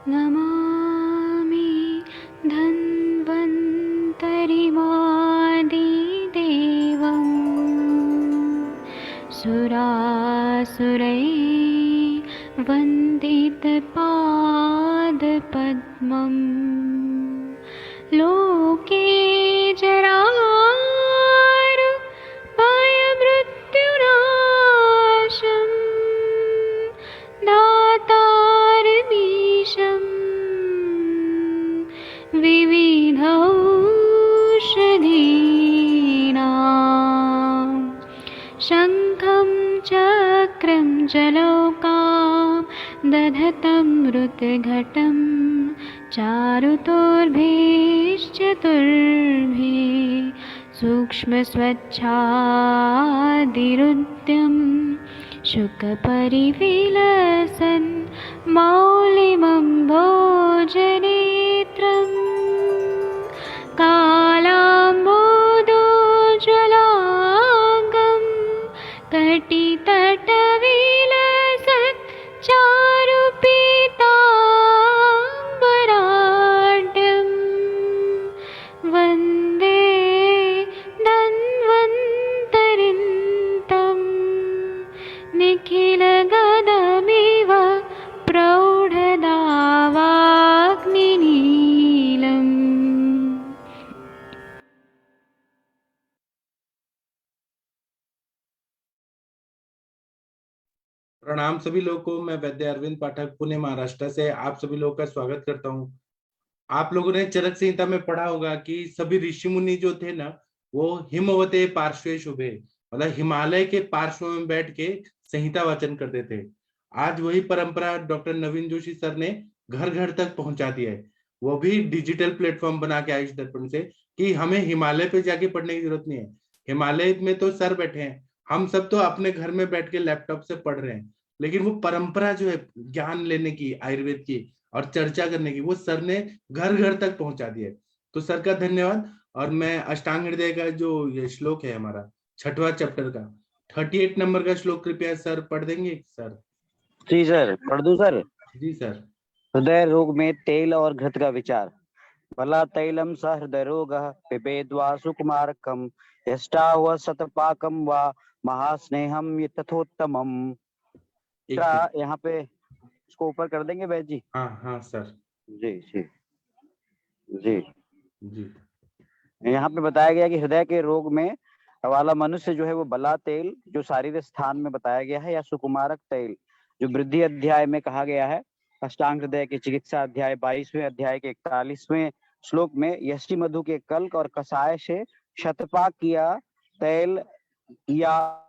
नमामि धन्वन्तरिमादिदेवं सुरासुरैर्वन्दितपादपद्मं लोके जरामृत्युनाशं दातारमीशं विविधौषधीनां शङ्खं चक्रं जलौकां दधतं मृतघटं चारुतोर्भिश्चतुर्भिः सूक्ष्मस्वच्छादिरुद्यं शुकपरिविलसन् मौलिमं भोजनेत्रम् कालाम्बोदोज्ज्वलाङ्गं कटितटविलसत् चारुपीताम्बराढ्यं वन्दे धन्वन्तरिन्तं निखिलगदमिव प्रौढदावाग्निनीलम्। प्रणाम सभी लोगों को। मैं वैद्य अरविंद पाठक पुणे महाराष्ट्र से आप सभी लोगों का स्वागत करता हूं। आप लोगों ने चरक संहिता में पढ़ा होगा कि सभी ऋषि मुनि जो थे ना, वो हिमवते पार्श्वे शुभे, मतलब हिमालय के पार्श्व में बैठ के संहिता वाचन करते थे। आज वही परंपरा डॉक्टर नवीन जोशी सर ने घर घर तक पहुंचा दिया है। वो भी डिजिटल प्लेटफॉर्म बना के आयुष दर्पण से, कि हमें हिमालय पे जाके पढ़ने की जरूरत नहीं है। हिमालय में तो सर बैठे हैं, हम सब तो अपने घर में बैठ के लैपटॉप से पढ़ रहे हैं। लेकिन वो परंपरा जो है ज्ञान लेने की, आयुर्वेद की और चर्चा करने की, वो सर ने घर घर तक पहुंचा दिया है। तो सर का धन्यवाद। और मैं अष्टांग हृदय का जो ये श्लोक है हमारा 6वां चैप्टर का 38 नंबर का श्लोक कृपया सर पढ़ देंगे सर? जी सर, पढ़ दूं सर? जी सर। हृदय रोग में तेल और घृत का विचार। भला तैलम स हृदय रोग पिबेद्वा सुकुमारकम यष्टाव शतपाकम वा महास्नेहम तथोत्तमम। यहाँ पे इसको ऊपर कर देंगे वैद्य जी? हाँ हाँ सर। जी जी जी जी। यहाँ पे बताया गया कि हृदय के रोग में वाला मनुष्य जो है वो बला तेल जो शारीरिक स्थान में बताया गया है, या सुकुमारक तेल जो वृद्धि अध्याय में कहा गया है, अष्टांग हृदय के चिकित्सा अध्याय 22वें अध्याय के 41वें श्लोक में यष्टि मधु के कल्क और कषाय से शतपाक किया तेल या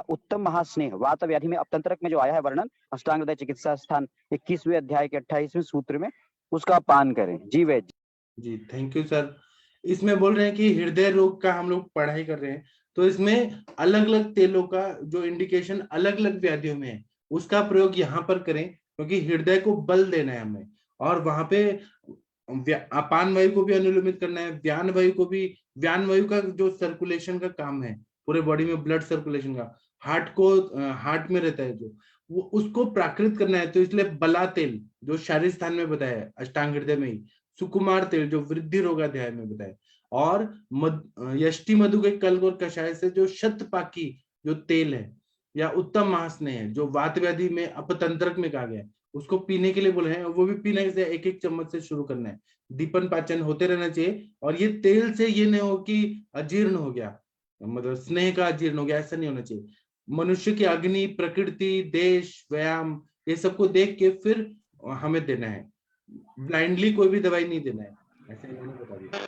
उत्तम महास्नेह वात व्याधि में अपतंत्रक में जो आया है वर्णन अष्टांग हृदय चिकित्सा स्थान 21वें अध्याय के 28वें सूत्र में, उसका पान करें। जी वैद्य जी, थैंक यू सर। इसमें बोल रहे हैं कि हृदय रोग का हम लोग पढ़ाई कर रहे हैं, तो इसमें अलग अलग तेलों का जो इंडिकेशन अलग अलग व्याधियों में है उसका प्रयोग यहाँ पर करें, क्योंकि हृदय को बल देना है हमें। और वहां पे अपान वायु को भी अनुलोमित करना है, व्यान वायु को भी। व्यान वायु का जो सर्कुलेशन का काम है पूरे बॉडी में, ब्लड सर्कुलेशन का, हार्ट को हार्ट में रहता है जो, वो उसको प्राकृत करना है। तो इसलिए बला तेल जो शारीरिक स्थान में बताया है अष्टांग हृदय में ही, सुकुमार तेल जो वृद्धि रोगाध्याय में बताया, और यष्टि मधु के कल्क और कषाय से जो शतपाकी जो तेल है या उत्तम महास्नेह है जो वात व्याधि में अपतंत्रक में कहा गया है, उसको पीने के लिए बोले हैं। वो भी पीने से एक एक चम्मच से शुरू करना है, दीपन पाचन होते रहना चाहिए। और ये तेल से ये नहीं हो कि अजीर्ण हो गया, मतलब स्नेह का अजीर्ण हो गया, ऐसा नहीं होना चाहिए। मनुष्य की अग्नि, प्रकृति, देश, व्यायाम, ये सबको देख के फिर हमें देना है। ब्लाइंडली कोई भी दवाई नहीं देना है, ऐसे इन्होंने बता दिया।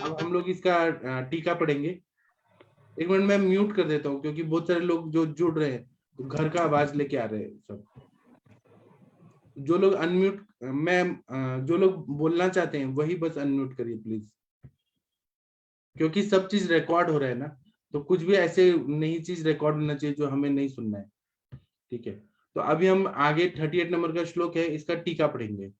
अब हम लोग इसका टीका पढ़ेंगे। एक मिनट मैं म्यूट कर देता हूँ, क्योंकि बहुत सारे लोग जो जुड़ रहे हैं तो घर का आवाज लेके आ रहे हैं सब। जो लोग अनम्यूट, जो लोग बोलना चाहते हैं वही बस अनम्यूट करिए प्लीज, क्योंकि सब चीज रिकॉर्ड हो रहा है ना, तो कुछ भी ऐसे नई चीज रिकॉर्ड होना चाहिए जो हमें नहीं सुनना है। ठीक है, तो अभी हम आगे 38 नंबर का श्लोक है, इसका टीका पढ़ेंगे।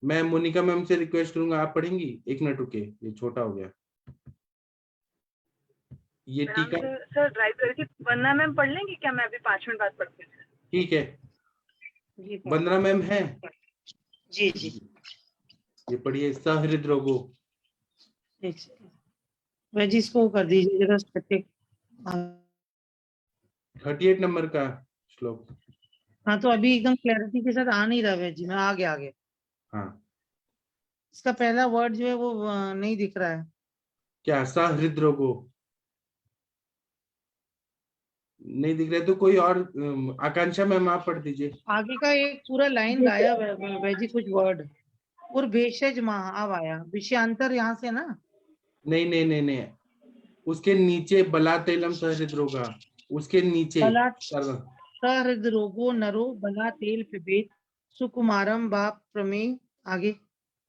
मैं मोनिका मैम से रिक्वेस्ट करूंगा, आप पढ़ेंगी? 1 मिनट रुके, ये छोटा हो गया ये टीका। सर ड्राइव करके, वरना मैम पढ़ लेंगे क्या? मैं अभी 5 मिनट बाद पढ़ती हूँ। ठीक है, जी सर। वंदना मैम है? जी जी ये पढ़िए सहृद रोगो। एक सेकंड भाई जी, इसको कर दीजिए जरा स्टैटिक। 38 नंबर का श्लोक। हाँ तो अभी एकदम क्लैरिटी के साथ आ नहीं रहा है जी, मैं आगे आगे। हाँ इसका पहला वर्ड जो है वो नहीं दिख रहा है। क्या सहृद रोगो नहीं दिख रहा है? तो कोई और आकांक्षा मैम आप पढ़ दीजिए। आगे का एक पूरा लाइन गायब है भाई जी, कुछ वर्ड। और भेषज महा अब आया, विषयांतर यहाँ से ना। नहीं नहीं नहीं नहीं, उसके नीचे बला तेलम सहृद रोगा, उसके नीचे बला सर्व। सहृद रोगो नरो बला तेल पिबेत सुकुमारम बाप प्रमेय। आगे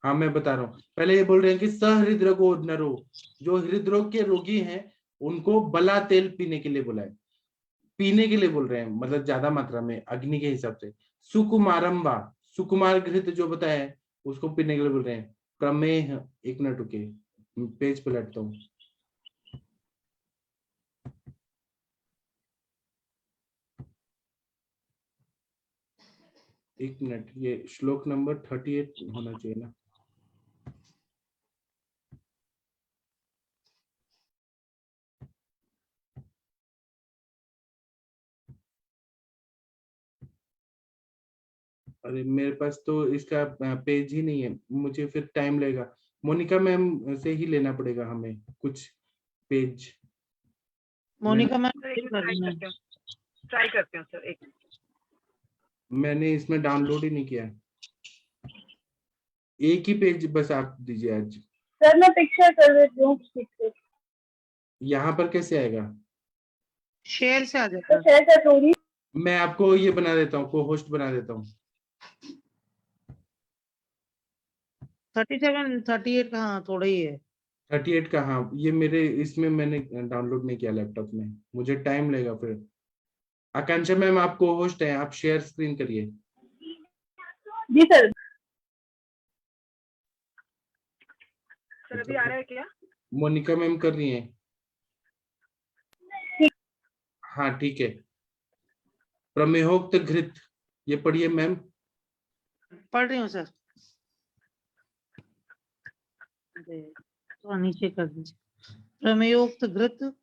हाँ मैं बता रहा हूँ, पहले ये बोल रहे हैं कि सहृदरोगो नरो, जो हृदरोग के रोगी हैं उनको बला तेल पीने के लिए बोला है। पीने के लिए बोल रहे हैं, मतलब ज्यादा मात्रा में अग्नि के हिसाब से। सुकुमारम वा, सुकुमार घृत जो बताया है उसको पीने के लिए बोल रहे हैं। प्रमेह, एक मिनट रुके, पेज पलटता हूँ। एक मिनट, ये श्लोक नंबर 38 होना चाहिए ना। अरे मेरे पास तो इसका पेज ही नहीं है, मुझे फिर टाइम लगेगा। मोनिका मैम से ही लेना पड़ेगा हमें कुछ पेज। मोनिका मैम ट्राई करते हैं सर। एक मैंने इसमें डाउनलोड ही नहीं किया है। एक ही पेज बस आप दीजिए आज। सर मैं पिक्चर कर देती हूँ। यहाँ पर कैसे आएगा? शेयर से आ जाता तो शेयर कर दूंगी। मैं आपको ये बना देता हूँ, को होस्ट बना देता हूँ। 37 38 का, हाँ थोड़ा ही है। 38 का, हाँ ये मेरे इसमें मैंने डाउनलोड नहीं किया लैपटॉप में, मुझे टाइम लगेगा फिर। आकांक्षा मैम आप को होस्ट है, आप शेयर स्क्रीन करिए। जी सर। सर अभी आ रहा है क्या? मोनिका मैम कर रही हैं। हाँ ठीक है। प्रमेहोक्त घृत, ये पढ़िए मैम। पढ़ रही हूँ सर। तो नीचे कर दीजिए। प्रमेयोक्त घृत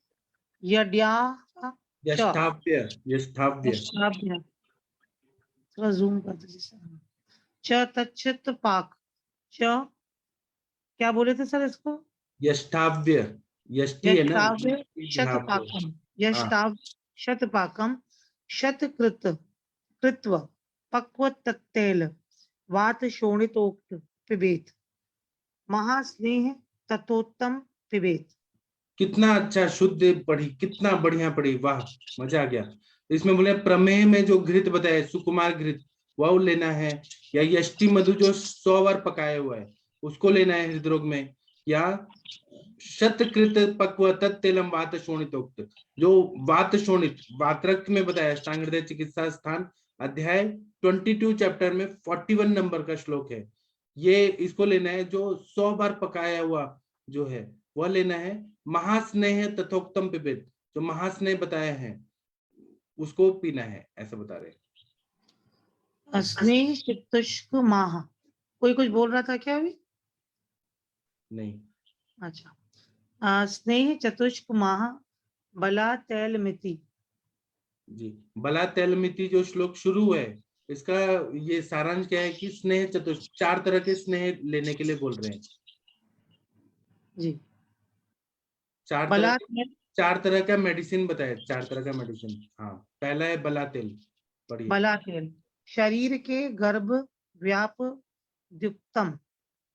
यड्या यष्टाव्य, यष्टाव्य। यष्टाभ्य, थोड़ा जूम कर दीजिए सर। च तच्छत पाक, च क्या बोले थे सर इसको? यष्टाव्य, यष्टि है ना। यष्टाव्य हाँ, शतपाकम, यष्टाव शतपाकम शतकृत कृत्व पक्व तत्तेल वात शोणितोक्त पिबेत महास्नेह तथोत्तम पिबेत। कितना अच्छा शुद्ध पढ़ी, कितना बढ़िया पढ़ी, वाह मजा आ गया। इसमें बोले प्रमेय में जो घृत बताया सुकुमार घृत, वो लेना है, या यष्टि मधु जो 100 बार पकाया हुआ है उसको लेना है हृदरोग में, या शतकृत पक्व तत्तेलम वात शोणितोक्त, जो वात शोणित वात्रक्त में बताया अष्टांग हृदय चिकित्सा स्थान अध्याय 22 चैप्टर में 41 नंबर का श्लोक है। ये इसको लेना है, जो 100 बार पकाया हुआ जो है वह लेना है। महास्नेह तथोक्तम पिबेत, जो महास्नेह बताया है उसको पीना है, ऐसा बता रहे। स्नेह चित्तुष्क माह, कोई कुछ बोल रहा था क्या अभी? नहीं, स्नेह चतुष्क माह बला तैल मिति। जी बला तैलमिति जो श्लोक शुरू है, इसका ये सारांश क्या है कि स्नेह चतुष्क, 4 तरह के स्नेह लेने के लिए बोल रहे हैं जी। 4 तरह का मेडिसिन बताया, 4 तरह का मेडिसिन। हाँ पहला है बला तेल, पढ़िए। बला तेल शरीर के गर्भ व्याप द्युक्तम।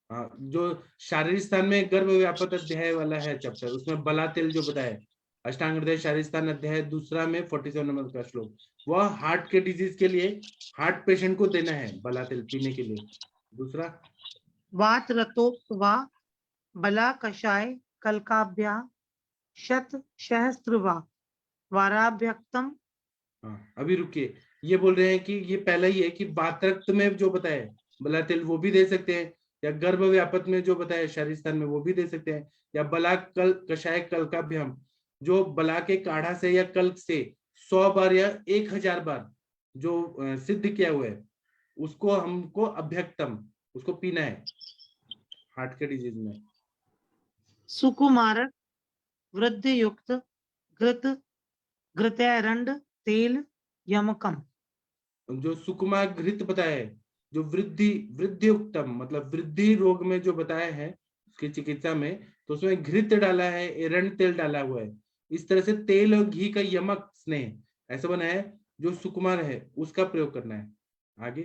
हाँ जो शारीरिक स्थान में गर्भ व्यापक अध्याय वाला है चैप्टर, उसमें बला तेल जो बताया अष्टांग हृदय शारीरिक स्थान अध्याय 2 में 47 नंबर का श्लोक, वह हार्ट के डिजीज के लिए हार्ट पेशेंट को देना है बला तेल पीने के लिए। दूसरा वात रतोक्त वा बला कषाय कलकाभ्या शत सहस्त्र वा वाराभ्यक्तम। हाँ अभी रुकिए, ये बोल रहे हैं कि ये पहला ही है कि वातरक्त में जो बताया बला तेल वो भी दे सकते हैं, या गर्भ व्यापक में जो बताया शारीरिक स्थान में वो भी दे सकते हैं, या बला कल कषाय कल्काभ्याम, जो बला के काढ़ा से या कल्क से 100 बार या 1000 बार जो सिद्ध किया हुआ है उसको हमको अभ्यक्तम, उसको पीना है हार्ट के डिजीज में। सुकुमारक वृद्धि युक्त घृत घृतैरंड तेल यमकम। जो सुकुमार घृत बताया है, जो वृद्धि उत्तम मतलब वृद्धि रोग में जो बताया है उसकी चिकित्सा में, तो उसमें घृत डाला है, एरंड तेल डाला हुआ है। इस तरह से तेल और घी का यमक स्नेह ऐसा बना है, जो सुकुमार है उसका प्रयोग करना है। आगे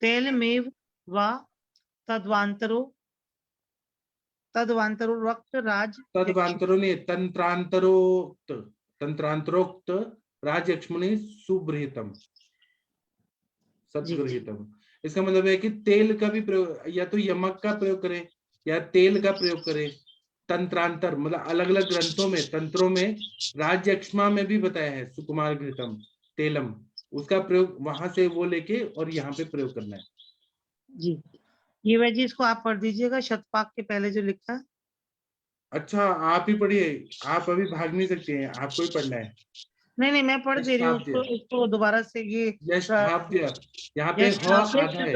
तेलमेव वा तद्वांतरो रक्त राज तदवांतरो ने तंत्रांतरोक्त राजयक्ष्मणि सुबृहितम सदगृहितम। इसका मतलब है कि तेल का भी प्रयोग, या तो यमक का प्रयोग करें या तेल का प्रयोग करें। तंत्रांतर मतलब अलग अलग ग्रंथों में, तंत्रों में, राजयक्ष्मा में भी बताया है सुकुमार घृतम तेलम, उसका प्रयोग वहां से वो लेके और यहाँ पे प्रयोग करना है। जी ये वह जी, इसको आप पढ़ दीजिएगा शतपाक के पहले जो लिखा है। अच्छा आप ही पढ़िए, आप अभी भाग नहीं सकते हैं, आपको ही पढ़ना है। नहीं मैं पढ़ दे रही हूँ यष्टाब्द्य, उसको दोबारा से। ये यष्टाब्द्य, यहाँ पे ह आधा है।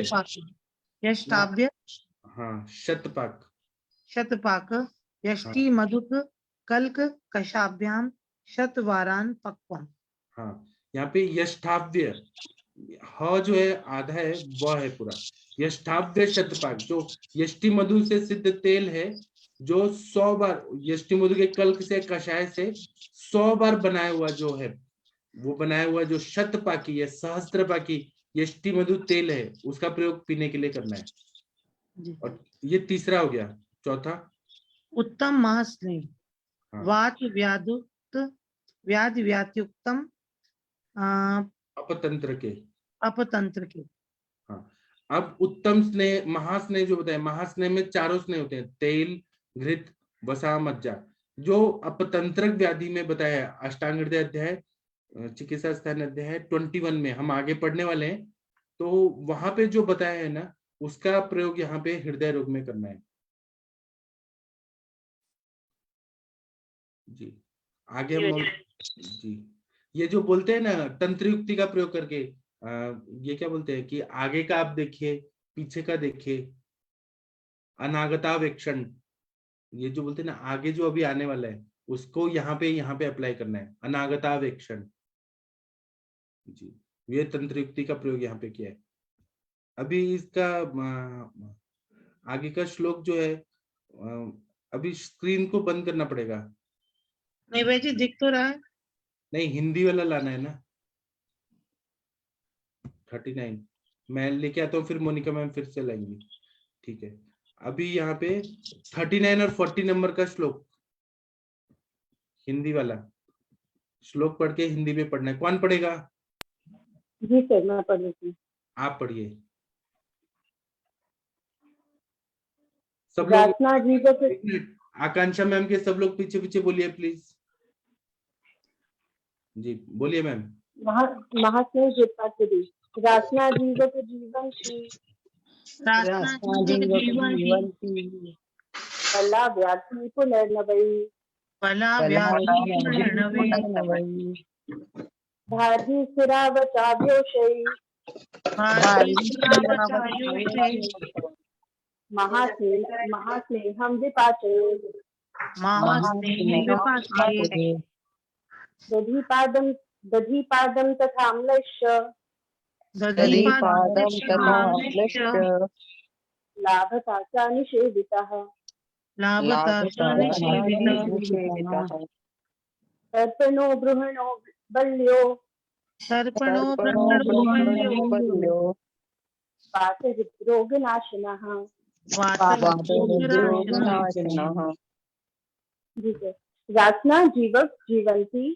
यष्टाब्य हाँ शतपाक, शतपाक यष्टि मधुक कल्क कशाभ्याम शतवारान पक्वम। हाँ यहाँ पे यष्टाव्य, ह जो है आधा है, वह है पूरा। यष्टाव्य शतपाक, जो यष्टि मधु से सिद्ध तेल है, जो 100 बार यष्टि मधु के कल्क से कषाय से 100 बार बनाया हुआ जो है, वो बनाया हुआ जो शतपाकी या सहस्त्रपाकी यष्टि मधु तेल है, उसका प्रयोग पीने के लिए करना है। और ये तीसरा हो गया। चौथा उत्तम महास्नेह हाँ, वात व्याधुक्त व्याधि व्यात्युक्तम अपतंत्र के। अपतंत्र के। हाँ अब उत्तम स्नेह महास्नेह जो बताया, महास्नेह में चारों स्नेह होते हैं, तेल घृत वसा मज्जा। जो अपतंत्रक व्याधि में बताया है अष्टांग हृदय अध्याय चिकित्सा स्थान अध्याय 21 में हम आगे पढ़ने वाले हैं, तो वहां पे जो बताया है ना, उसका प्रयोग यहाँ पे हृदय रोग में करना है। जी आगे हम जी ये जो बोलते हैं ना तंत्र युक्ति का प्रयोग करके, ये क्या बोलते हैं कि आगे का आप देखिए, पीछे का देखिए, अनागतावेक्षण, ये जो बोलते हैं ना आगे जो अभी आने वाला है उसको यहाँ पे अप्लाई करना है, अनागतावेक्षण। जी ये तंत्र युक्ति का प्रयोग यहाँ पे किया है। अभी इसका आगे का श्लोक जो है, अभी स्क्रीन को बंद करना पड़ेगा। नहीं भाई जी दिख तो रहा है। नहीं हिंदी वाला लाना है ना 39, मैं लेके आता हूँ, फिर मोनिका मैम फिर से लाएंगी। ठीक है अभी यहाँ पे 39 और 40 नंबर का श्लोक, हिंदी वाला श्लोक पढ़ के हिंदी में पढ़ना है। कौन पढ़ेगा? जी सर मैं पढ़ लेती हूँ। आप पढ़िए सब लोग। रासना जीवक एक मिनट, आकांक्षा मैम के सब लोग पीछे पीछे बोलिए प्लीज। जी बोलिए मैम। महास्नेह जीवपात्री रासना जीवक जीवन की रास्ता जीवन की कला व्याधि पुनर्नवई पला व्याधि भारती सिरावचाभ्योषयी महास्नेहम विपाचये दधिपादं तथा म्लेश्च लाभता च निषेवितः तर्पणो बृहणो बल्यो वातहृद्रोगनाशिनः। जी सर। रासना जीवक जीवंती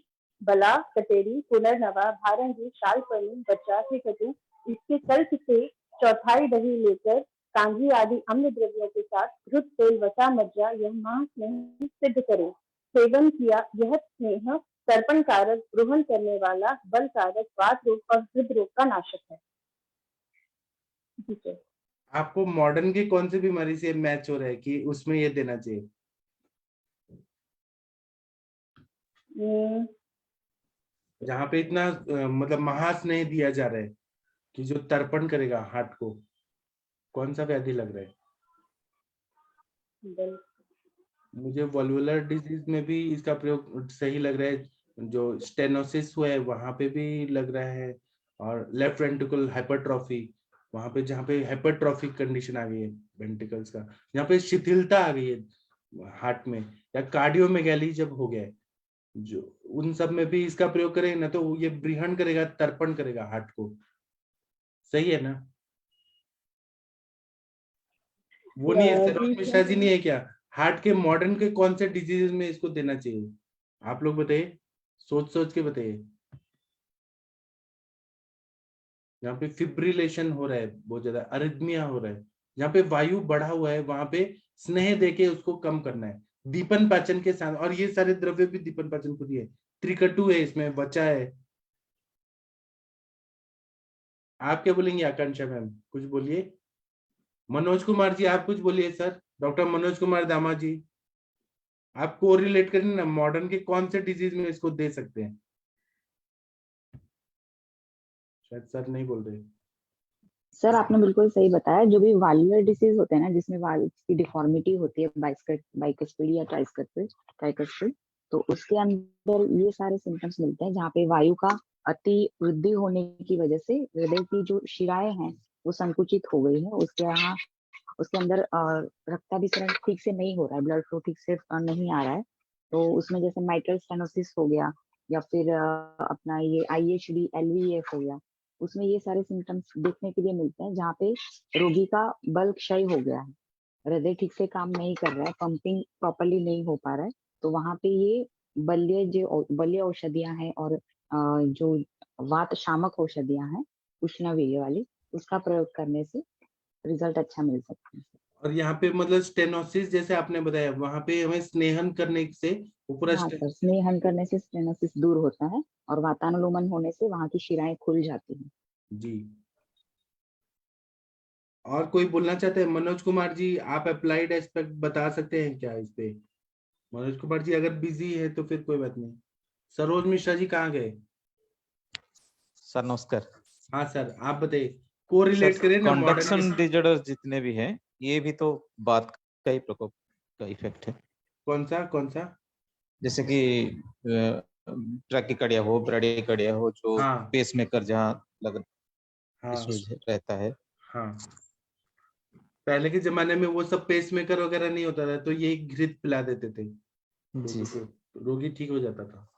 बला कटेरी पुनर्नवा भारंगी शालपनी बच्चा कटु, इसके कल्प से चौथाई दही लेकर कांजी आदि अम्ल द्रव्यों के साथ घृत तेल वसा मज्जा यह महास्नेह सिद्ध करें। सेवन किया यह स्नेह तर्पण कारक, ग्रहण करने वाला, बल कारक, वात रोग और हृदय रोग का नाशक है। जी सर। आपको मॉडर्न की कौन सी बीमारी से मैच हो रहा है कि उसमें ये देना चाहिए? जहाँ पे इतना मतलब महास्नेह दिया जा रहा है, कि जो तर्पण करेगा हार्ट को, कौन सा व्याधि लग रहा है? बिल- मुझे वल्वुलर डिजीज में भी इसका प्रयोग सही लग रहा है, जो स्टेनोसिस हुआ है वहां पे भी लग रहा है, और लेफ्ट वेंट्रिकल हाइपरट्रॉफी, वहां पे जहाँ पे हाइपरट्रॉफिक कंडीशन आ गई है वेंट्रिकल्स का, जहाँ पे शिथिलता आ गई है हार्ट में, या कार्डियोमेगाली जब हो गया है, जो उन सब में भी इसका प्रयोग करें ना, तो ये बृहण करेगा, तर्पण करेगा हार्ट को। सही है ना? वो नहीं है सरोज जी मिश्रा जी, सर। नहीं है क्या? हार्ट के मॉडर्न के कौन से डिजीज में इसको देना चाहिए? आप लोग बताइए, सोच सोच के बताइए। जहाँ पे फिब्रिलेशन हो रहा है, बहुत ज्यादा अरिथमिया हो रहा है, जहाँ पे वायु बढ़ा हुआ है, वहां पे स्नेह देके उसको कम करना है, दीपन पाचन के साथ। और ये सारे द्रव्य भी दीपन पाचन को दिए, त्रिकटु है इसमें, वचा है। आप क्या बोलेंगे आकांक्षा मैम, कुछ बोलिए। मनोज कुमार जी आप कुछ बोलिए सर, डॉक्टर मनोज कुमार दामा जी, आप को रिलेट करें ना, मॉडर्न के कौन से डिजीज में इसको दे सकते हैं? शायद सर नहीं बोल रहे। सर आपने बिल्कुल सही बताया, जो भी वाल्वुलर डिसीज होते हैं ना, जिसमें वाल्व की डिफॉर्मिटी होती है, बाइकस्पिड या ट्राइस्पिड, तो उसके अंदर ये सारे सिम्टम्स मिलते हैं, जहाँ पे वायु का अति वृद्धि होने की वजह से हृदय की जो शिराएं हैं वो संकुचित हो गई है, उसके अंदर रक्ताभिसरण ठीक से नहीं हो रहा है, ब्लड फ्लो ठीक से नहीं आ रहा है। तो उसमें जैसे माइट्रल स्टेनोसिस हो गया, या फिर अपना ये IHD LVEF हो गया, उसमें ये सारे सिम्टम्स देखने के लिए मिलते हैं, जहाँ पे रोगी का बल क्षय हो गया है, हृदय ठीक से काम नहीं कर रहा है, पंपिंग प्रॉपरली नहीं हो पा रहा है। तो वहां पे ये बल्य औषधियां हैं, और जो वात शामक औषधियां हैं उष्णवीर्य वाली, उसका प्रयोग करने से रिजल्ट अच्छा मिल सकता है। और यहाँ पे मतलब स्टेनोसिस जैसे आपने बताया, वहां पे हमें स्नेहन करने से ऊपर हाँ सर, स्नेहन करने से स्टेनोसिस दूर होता है, और वातानुलोमन होने से वहां की शिराएं खुल जाती हैं। जी। और कोई बोलना चाहते हैं? मनोज कुमार जी आप अप्लाइड एस्पेक्ट बता सकते हैं क्या इस पे? मनोज कुमार जी अगर बिजी है तो फिर कोई बात नहीं। सरोज मिश्रा जी कहाँ गए? सर नमस्कार। हाँ सर आप बताइए, को रिलेट करें ना कंडक्शन मॉडर्न। डिजॉर्डर जितने भी हैं, ये भी तो बात का ही प्रकोप का इफेक्ट है। कौन सा? जैसे कि ट्रैकिकार्डिया हो, ब्राडिकार्डिया हो, जो हाँ पेसमेकर जहाँ लग हाँ रहता है। हाँ, पहले के जमाने में वो सब पेसमेकर वगैरह नहीं होता था, तो ये घृत पिला देते थे जी तो रोगी ठीक हो जाता था।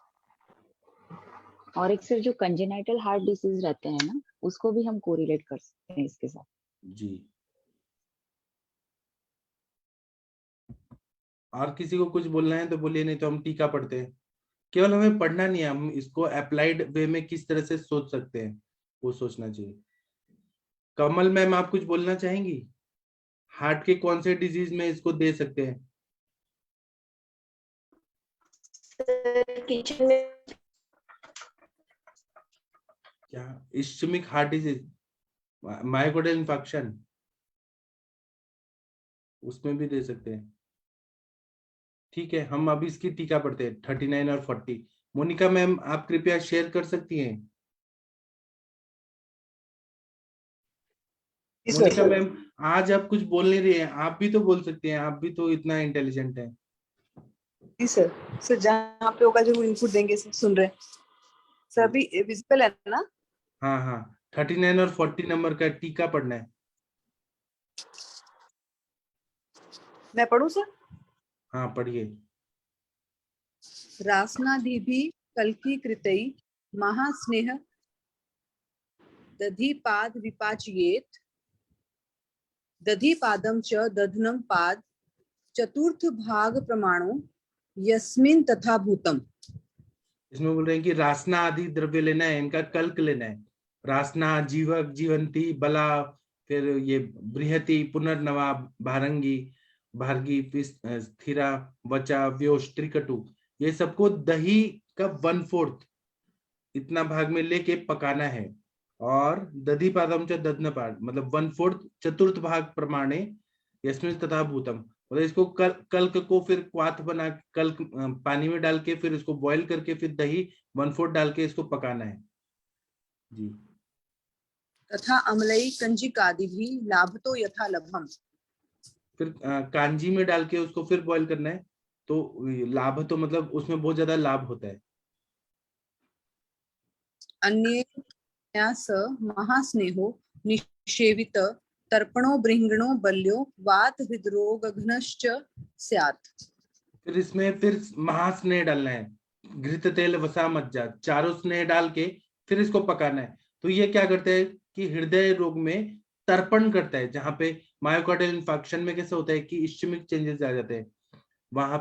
और एक सर जो कंजेनाइटल हार्ट डिसीज रहते हैं ना, उसको भी हम कोरिलेट कर सकते हैं इसके साथ। जी। और किसी को कुछ बोलना है तो बोलिए, नहीं तो हम टीका पढ़ते हैं। केवल हमें पढ़ना नहीं है, हम इसको अप्लाइड वे में किस तरह से सोच सकते हैं वो सोचना चाहिए। कमल मैम आप कुछ बोलना चाहेंगी? हार्ट के कौन से डिजीज में इसको दे सकते हैं? किचन में क्या? Ischaemic heart disease, myocardial infarction, उसमें भी दे सकते हैं। ठीक है, हम अभी इसकी टीका पढ़ते हैं 39 और 40। मोनिका मैम आप कृपया शेयर कर सकती हैं? मोनिका मैम आज आप कुछ बोल नहीं रही हैं, आप भी तो बोल सकती हैं, आप भी तो इतना इंटेलिजेंट हैं। जी सर। सर जहाँ पे होगा जो इनपुट देंगे सर, सुन रहे हैं सर। अभी विजिबल है ना? हाँ हाँ, 39 और 40 नंबर का टीका पढ़ना है। मैं पढ़ूं सर? हाँ पढ़िए। रासनाधिभि कल्की कृतई महास्नेह दधि पाद विपाचयेत दधि पादम च दधनम पाद चतुर्थ भाग प्रमाणो यस्मिन तथा भूतम। इसमें बोल रहे हैं कि रासना आदि द्रव्य लेना है, इनका कल्क लेना है। रासना, जीवक, जीवंती, बला, फिर ये बृहति, पुनर्नवा, भारंगी, भार्गी, स्थिरा, वचा, व्योश, त्रिकटु, ये सबको दही का 1/4 इतना भाग में लेके पकाना है। और दधि पादम च दधनपाद मतलब 1/4 चतुर्थ भाग प्रमाणे यस्मिन तथा भूतम, मतलब इसको कल्क को फिर क्वाथ बना, कल्क पानी में डाल के फिर इसको बॉईल करके फिर दही 1/4 डाल के इसको पकाना है। जी तथा अम्लई कंजिकादिभिः लाभतो यथा लभम। फिर कांजी में डाल के उसको फिर बॉईल करना है, तो लाभ तो मतलब उसमें बहुत ज्यादा लाभ होता है। अन्ये स महास्नेहो निषेवित तर्पणो बृंगणो बल्यो वात हृदरोगघ्नश्च स्यात्। फिर इसमें फिर महास्नेह डालना है, घृत तेल वसा मज्जा, चारों स्नेह डाल के फिर इसको पकाना है। तो ये क्या करता है कि हृदय रोग में तर्पण करता है। जहाँ पे मायोकार्डियल इंफार्क्शन में कैसे होता है कि इश्चेमिक चेंजेस आ जाते हैं, वहां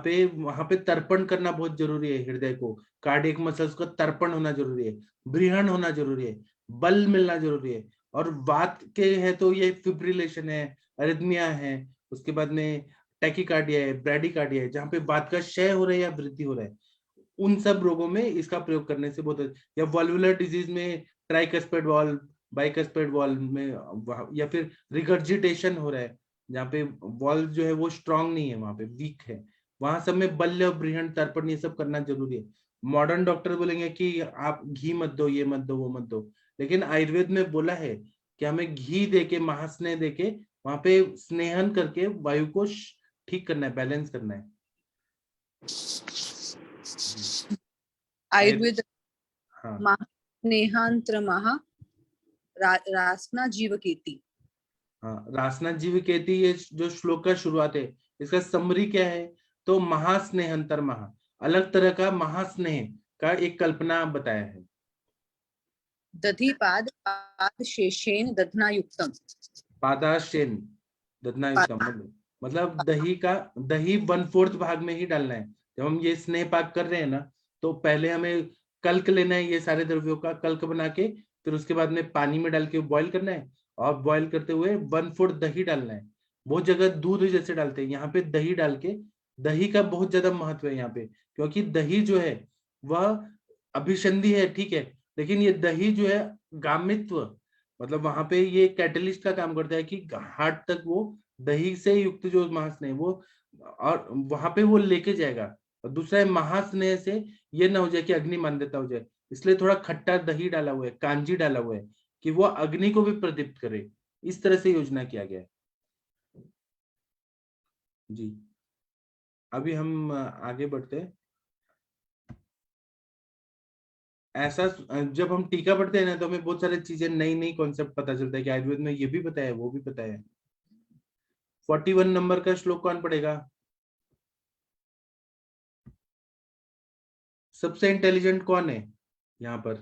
पे तर्पण करना बहुत जरूरी है। हृदय को, कार्डियक मसल्स का तर्पण होना जरूरी है, बृहण होना जरूरी है, बल मिलना जरूरी है। और वात के है तो ये फिब्रिलेशन है, अरिथमिया है, उसके बाद में टैकीकार्डिया है, ब्रैडीकार्डिया है, जहाँ पे वात का क्षय हो रहा है या वृद्धि हो रहा है, उन सब रोगों में इसका प्रयोग करने से बहुत, या वॉल्वुलर डिजीज में ट्राइकस्पेड वॉल्व, बाइकस्पेड वॉल्व में, या फिर रिगर्जिटेशन हो रहा है जहाँ पे वॉल्व जो है वो स्ट्रांग नहीं है, वहां पे वीक है, वहां सब में बल्य बृहण तर्पण ये सब करना जरूरी है। मॉडर्न डॉक्टर बोलेंगे कि आप घी मत दो, ये मत दो, वो मत दो, लेकिन आयुर्वेद में बोला है कि हमें घी देके, महास्नेह देके वहां पे स्नेहन करके वायु को ठीक करना है, बैलेंस करना है। आयुर्वेद हाँ, स्नेहांतरमः रासना जीवकेति। हाँ, रासना जीवकेति, ये जो श्लोक का शुरुआत है, इसका समरी क्या है? तो महास्नेह अंतर महा, अलग तरह का महास्नेह का एक कल्पना बताया है। दधि पाद पाद शेषेन दधना युक्तम। पादाशेन दधना युक्तम मतलब दही 1/4 भाग में ही डालना है। जब हम ये स्नेह पाक कर रहे हैं ना, तो पहले हमें कल्क लेना है, ये सारे द्रव्यों का कल्क बना के, फिर उसके बाद में पानी में डाल के बॉईल करना है, और बॉईल करते हुए 1/4 दही डालना है। बहुत जगह दूध जैसे डालते हैं, यहाँ पे दही डाल के, दही का बहुत ज्यादा महत्व है यहाँ पे, क्योंकि दही जो है वह अभिसंधि है, ठीक है, लेकिन ये दही जो है गामित्व, मतलब वहां पे ये कैटलिस्ट का काम करता है कि हार्ट तक वो दही से युक्त जो महास्नेह वो, और वहां पे वो लेके जाएगा। और दूसरा है महास्नेह से ये ना हो जाए कि अग्नि मान्यता हो जाए, इसलिए थोड़ा खट्टा दही डाला हुआ है, कांजी डाला हुआ है कि वो अग्नि को भी प्रदीप्त करे। इस तरह से योजना किया गया है जी। अभी हम आगे बढ़ते हैं। ऐसा जब हम टीका पढ़ते हैं ना, तो हमें बहुत सारी चीजें, नई नई कॉन्सेप्ट पता चलता है कि आयुर्वेद में ये भी पता है, वो भी पता है। 41 नंबर का श्लोक कौन पढ़ेगा? सबसे इंटेलिजेंट कौन है यहाँ पर?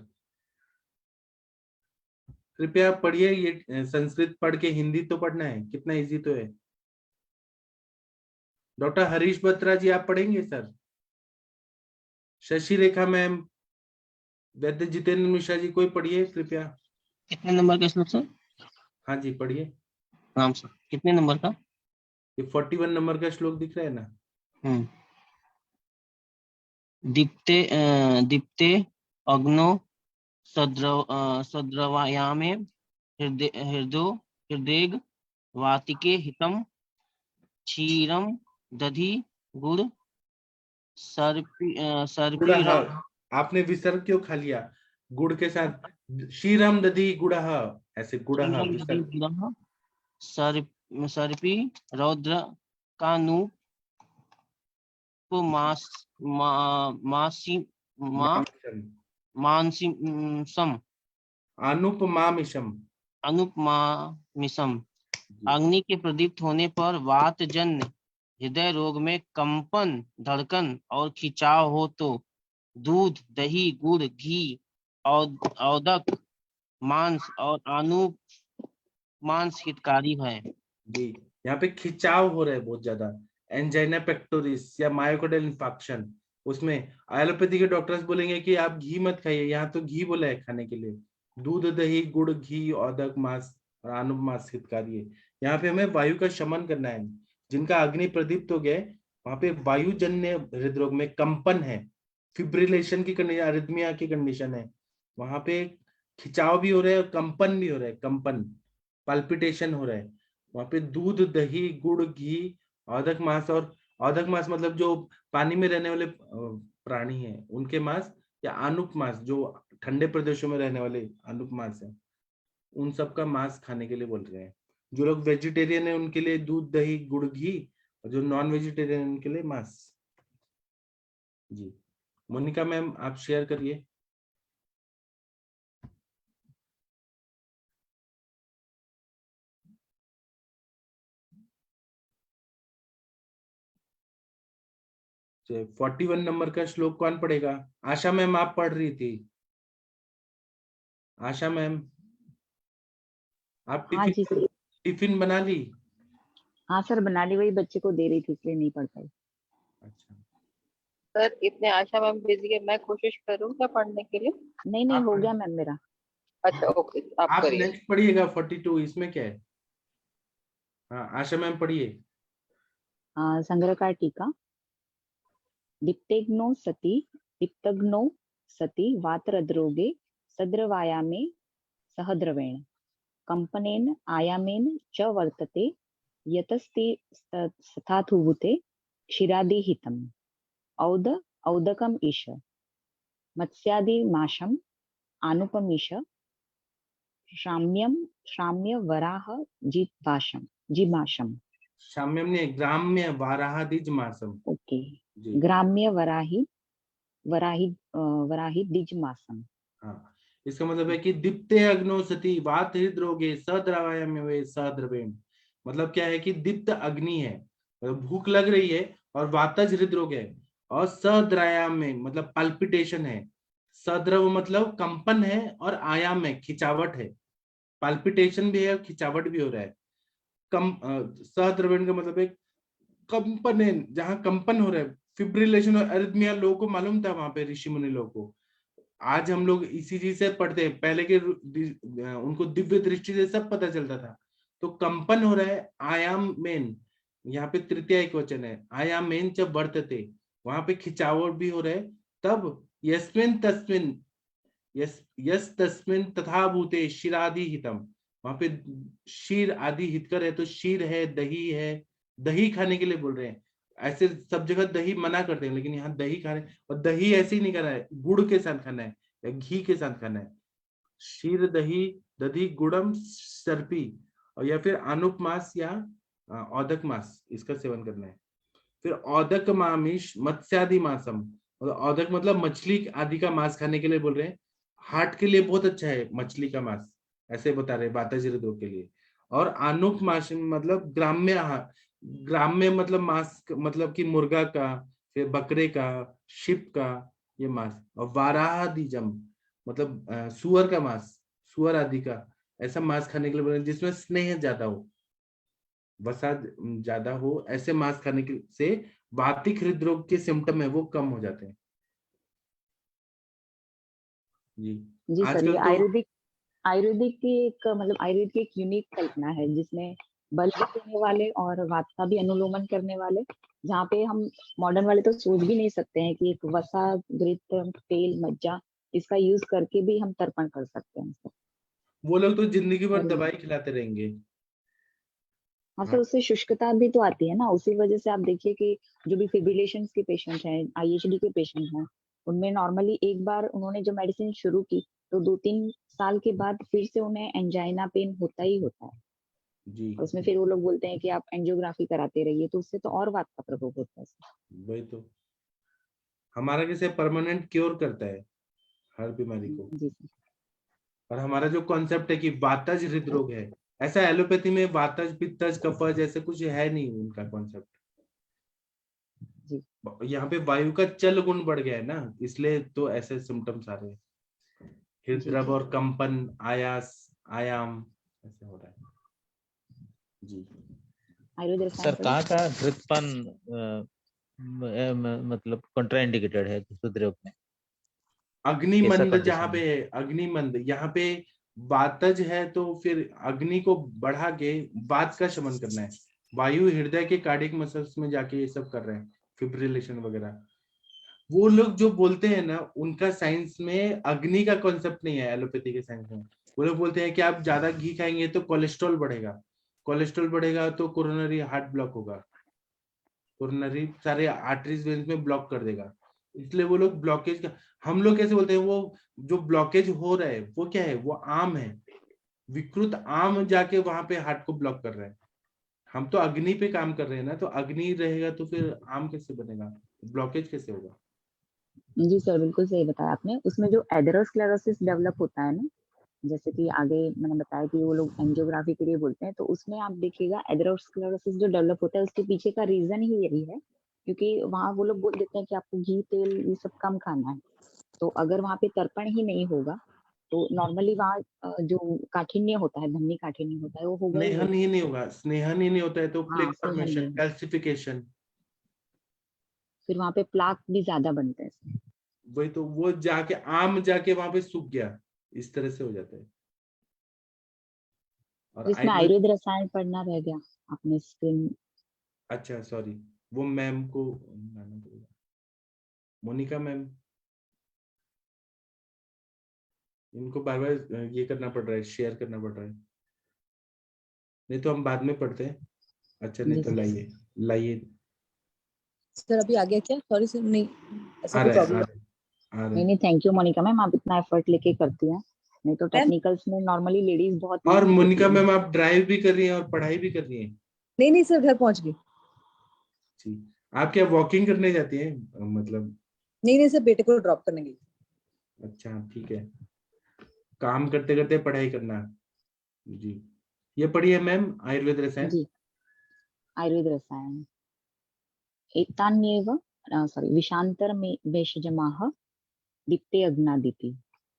कृपया पढ़िए। ये संस्कृत पढ़ के हिंदी तो पढ़ना है, कितना इजी तो है। डॉक्टर हरीश बत्रा जी आप पढ़ेंगे सर? शशि रेखा मैम, वैद्य जितेंद्र मिश्रा जी, कोई पढ़िए कृपया। कितने नंबर का श्लोक सर? हाँ जी पढ़िए। राम सर, कितने नंबर का? ये 41 नंबर का श्लोक दिख रहा है ना? दीप्ते अग्नो सद्रवायामे हृदय वातिके हितम क्षीरम दधि गुड़ सर्पी गुड़ः, आपने विसर्ग क्यों खा लिया? गुड़ के साथ क्षीरम दधि गुड़ः, ऐसे गुड़ः विसर्ग। सर्पी रौद्र कानु मानसिम अनुपमामिशम, अनुपमामिशम। अग्नि के प्रदीप्त होने पर वात जन्य हृदय रोग में कंपन, धड़कन और खिंचाव हो तो दूध, दही, गुड़, घी, औदक, मांस और अनुप मांस हितकारी है जी। यहाँ पे खिंचाव हो रहा है बहुत ज्यादा, एंजाइना पेक्टोरिस या मायोकार्डियल इंफार्क्शन, उसमें एलोपैथी के डॉक्टर्स बोलेंगे कि आप घी मत खाइए, यहाँ तो घी बोला है खाने के लिए। दूध, दही, गुड़, घी, औदक, मांस और अनुप मांस हितकारी है। यहाँ पे हमें वायु का शमन करना है। जिनका अग्नि प्रदीप्त हो गया वहां पे वायुजन्य हृदरोग में कंपन है, फिब्रिलेशन की कंडीशन, अरिथमिया की कंडीशन है, वहां पे खिंचाव भी हो रहा है और कंपन भी हो रहा है, कंपन पल्पिटेशन हो रहा है। वहां पे दूध, दही, गुड़, घी, औदक मांस, और औदक मांस मतलब जो पानी में रहने वाले प्राणी हैं उनके मांस, या अनुप मांस जो ठंडे प्रदेशों में रहने वाले अनुप मांस है, उन सब का मांस खाने के लिए बोल रहे हैं। जो लोग वेजिटेरियन है उनके लिए दूध दही गुड़ घी, और जो नॉन वेजिटेरियन है उनके लिए मांस। जी मोनिका मैम आप शेयर करिए। तो 41 नंबर का श्लोक कौन पढ़ेगा? आशा मैम आप पढ़ रही थी। आशा मैम आप हाँ जी सर। टिफिन बना ली? हाँ सर बना ली, वही बच्चे को दे रही थी इसलिए नहीं पढ़ पाई। अच्छा सर इतने आशा मैम बिजी है, मैं कोशिश करूँ क्या पढ़ने के लिए? नहीं नहीं आप हो गया मैम मेरा। अच्छा ओके आप आप करिए। नेक्स्ट पढ़िएगा 42, इसमें क्या है? हाँ आशा मैम पढ़िए। संग्रह का टीका। दीप्तेग्नो सति दीप्तग्नो सति वातरद्रोगे सद्रवायामे सहद्रवेण कंपनेन आयामेन च वर्तते यतस्ति स्थाथुभूते क्षीरादिहितम् औदकम ईश मत्स्यादिमाशम आनुपमीश श्राम्य वराह जीमाशम। शाम्यम ने ग्राम्य वाराहादिज मासम। ओके जी ग्राम्य वराही दिज मासम। हाँ इसका मतलब है कि दीप्ते अग्नो सती वात हृद्रोगे सद्रवायमे सद्रवेण। मतलब क्या है कि दीप्त अग्नि है, मतलब भूख लग रही है, और वातज हृदरोग है, और सद्रायाम में मतलब पल्पिटेशन है। सद्रव मतलब कंपन है, और आयाम में खिंचावट है। पल्पिटेशन भी है और खिंचावट भी हो रहा है। सहद्रवेण का मतलब है कंपन है, जहां कंपन हो रहा है, फिब्रिलेशन और अरिथमिया लोगों को मालूम था वहां पे, ऋषि मुनि लोगों को। आज हम लोग इसी चीज से पढ़ते हैं, पहले के उनको दिव्य दृष्टि से सब पता चलता था। तो कंपन हो रहा है आयाम मेन, यहाँ पे तृतीया एक वचन है, आयाम मेन जब वर्तते, वहां पे खिंचावट भी हो रहा है। तब यस्मिन तस्मिन यस तस्मिन तथा भूते शिरादि हितम, वहां पे शीर आदि हितकर है, तो शीर है दही है, दही खाने के लिए बोल रहे हैं। ऐसे सब जगह दही मना करते हैं, लेकिन यहाँ दही खा रहे हैं, और दही ऐसे ही नहीं खाना है, गुड़ के साथ खाना है या घी के साथ खाना है। शीर दही दधि गुड़म सर्पी, और या फिर अनुप मास या औदक मास, इसका सेवन करना है। फिर औदक मामिश मत्स्यादि मासम, मतलब औदक मतलब मछली आदि का मांस खाने के लिए बोल रहे हैं। हार्ट के लिए बहुत अच्छा है मछली का मांस, ऐसे बता रहे वातज रोग के लिए। और आनुक मास मतलब ग्राम्य आहार, ग्राम्य मतलब मांस मतलब कि मुर्गा का, फिर बकरे का, शिप का ये मांस। और वाराहादिजम मतलब सुअर का मांस, सुअर आदि का ऐसा मांस खाने के लिए बोले जिसमें स्नेह ज्यादा हो, वसा ज्यादा हो। ऐसे मांस खाने के से वातिक हृदरोग के सिम्टम है वो कम हो जाते हैं। जी जी सर, आजकल ये तो आयुर्वेदिक की एक मतलब आयुर्वेद की एक यूनिक कल्पना है जिसमें बल भी देने वाले और वात का भी अनुलोमन करने वाले, जहाँ पे हम मॉडर्न वाले तो सोच भी नहीं सकते हैं कि एक वसा घृत तेल मज्जा इसका यूज करके भी हम तर्पण कर सकते हैं सर। वो लोग तो जिंदगी भर और दवाई खिलाते रहेंगे। हाँ सर, हाँ उससे शुष्कता भी तो आती है ना, उसी वजह से आप देखिए कि जो भी फिब्रिलेशन के पेशेंट हैं, आईएचडी के पेशेंट हैं, उनमें नॉर्मली एक बार उन्होंने जो मेडिसिन शुरू की तो 2-3 साल के बाद फिर से उन्हें एंजाइना पेन होता ही होता है। जी और उसमें फिर वो लोग बोलते हैं कि आप एंजियोग्राफी कराते रहिए, तो उससे तो और वात का प्रकोप होता है सर। वही तो, हमारा कैसे परमानेंट क्योर करता है हर बीमारी को। जी सर। और हमारा जो कॉन्सेप्ट है कि वातज हृदरोग है, ऐसा एलोपैथी में वातज पित्तज कफज ऐसे कुछ है नहीं उनका कॉन्सेप्ट। जी यहाँ पे वायु का चल गुण बढ़ गया है ना, इसलिए तो ऐसे सिम्टम्स आ रहे हैं, जी हृदय जी और कंपन आयास आयाम ऐसे हो रहा है। जी आयुर्वेद रसायन सर पढ़े? कहाँ का घृतपान मतलब कॉन्ट्राइंडिकेटेड है हृदरोग में? अग्निमंद condition जहाँ पे है? है, अग्निमंद यहाँ पे वातज है, तो फिर अग्नि को बढ़ा के वात का शमन करना है। वायु हृदय के कार्डियक मसल्स में जाके ये सब कर रहे हैं, फिब्रिलेशन वगैरह। वो लोग जो बोलते हैं ना, उनका साइंस में अग्नि का कॉन्सेप्ट नहीं है एलोपैथी के साइंस में। वो लोग बोलते हैं कि आप ज्यादा घी खाएंगे तो कोलेस्ट्रॉल बढ़ेगा, कोलेस्ट्रॉल बढ़ेगा तो कोरोनरी हार्ट ब्लॉक होगा, कोरोनरी सारे आर्टरीज वेन्स में ब्लॉक कर देगा। इसलिए वो लोग ब्लॉकेज का, हम लोग कैसे बोलते हैं, वो जो ब्लॉकेज हो रहा है वो क्या है, वो आम है, विकृत आम जाके वहां पे हार्ट को ब्लॉक कर रहा है। हम तो अग्नि पे काम कर रहे हैं ना, तो अग्नि रहेगा तो फिर आम कैसे बनेगा, ब्लॉकेज कैसे होगा? जी सर, बिल्कुल सही बताया आपने। उसमें जो एथेरोस्क्लेरोसिस डेवलप होता है ना, जैसे कि आगे मैंने बताया कि वो लोग एंजियोग्राफी के लिए बोलते हैं, तो उसमें आप देखिएगा एथेरोस्क्लेरोसिस जो डेवलप होता है उसके पीछे का रीजन ही यही है, क्योंकि वहाँ वो लोग बोल देते हैं कि आपको घी तेल ये सब कम खाना है। तो अगर वहाँ पे तर्पण ही नहीं होगा तो नॉर्मली वहाँ जो काठिन्य होता है, धमनी काठिन्य होता है, वो होगा ही स्नेहन नहीं। ही नहीं होगा, स्नेहन ही नहीं होता है तो हाँ, प्लेक स्नेहन नहीं फॉर्मेशन, होगा। कैल्सिफिकेशन, फिर वहाँ पे प्लाक भी ज्यादा बनते हैं। वही तो, वो जाके आम जाके वहां पे सूख गया, इस तरह से हो जाता है। और जिसमें आयुर्वेद, आयुर्वेद रसायन पढ़ना रह गया आपने स्क्रीन। अच्छा सॉरी, वो मैम को लाना पड़ेगा, मोनिका मैम, इनको बार बार ये करना पड़ रहा है, शेयर करना पड़ रहा है, नहीं तो हम बाद में पढ़ते हैं। अच्छा नहीं जी तो सर। लाइए, लाइए, सर अभी आ गया क्या? सॉरी सर, नहीं ऐसा आ कोई रहा है, आ प्रॉब्लम। रहा है, आ रहा नहीं है। नहीं, थैंक यू मोनिका मैम, आप इतना एफर्ट लेके करती हैं। नहीं तो मैम टेक्निकल्स में नॉर्मली लेडीज बहुत और वीक होती मोनिका हैं। मैम आप ड्राइव भी कर रही हैं और पढ़ाई भी कर रही हैं? नहीं नहीं सर, घर पहुंच गई। जी। आप क्या वॉकिंग करने जाती हैं, मतलब? नहीं नहीं सर, बेटे को ड्रॉप करने गई। अच्छा ठीक है, काम करते करते पढ़ाई करना। जी, ये पढ़िए मैम, आयुर्वेद रसायन। जी, आयुर्वेद रसायन एतान्येव सॉरी विषांतर में वेशजमाह दीप्ते अग्नादिति,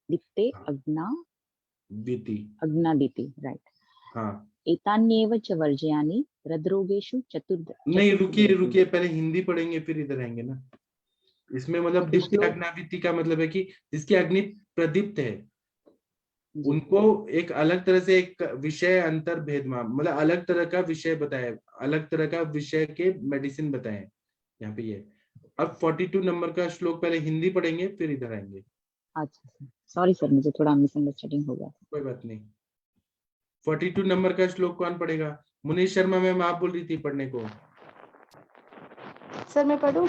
दीप्ते हाँ, बीती, अग्नादिति, राइट। हाँ। एतान्येव च वर्जयानि हृद्रोगेषु नहीं रुकिए चतुर्थ। रुकिए, पहले हिंदी पढ़ेंगे फिर इधर आएंगे ना। इसमें मतलब तो दीप्ति श्लोक, अग्नाविति का मतलब है कि जिसकी अग्नि प्रदीप्त है, जी उनको एक अलग तरह से एक विषय अंतर भेद, मतलब अलग तरह का विषय बताया, अलग तरह का विषय के मेडिसिन बताए यहाँ पे ये। अब 42 नंबर का श्लोक पहले हिंदी पढ़ेंगे फिर इधर आएंगे। अच्छा सर, सॉरी सर, मुझे थोड़ा मिसअंडरस्टैंडिंग हो गया। कोई बात नहीं। 42 नंबर का श्लोक कौन पढ़ेगा? मुनीश शर्मा मैम आप बोल रही थी पढ़ने को, सर मैं पढ़ूं?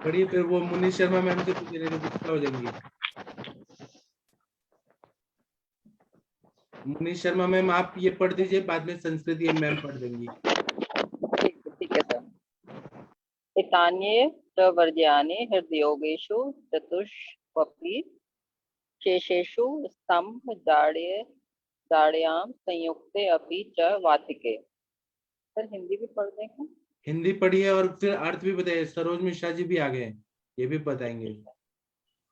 पढ़िए, फिर वो मुनीश शर्मा मैम से पूछे, नहीं तो गुस्सा हो जाएंगी। मुनीश शर्मा मैम आप ये पढ़ दीजिए, बाद में संस्कृत ये मैम पढ़ देंगी। ठीक है सर। एतान्ये च वर्ज्यानि हृदयोगेषु चतुष्वपि शेषेषु स्तंभ जाड्यां संयुक्ते अपि च वातिके। सर हिंदी भी पढ़ दें क्या? हिंदी पढ़िए और फिर अर्थ भी बताइए, सरोज मिश्रा जी भी आ गए हैं, ये भी बताएंगे।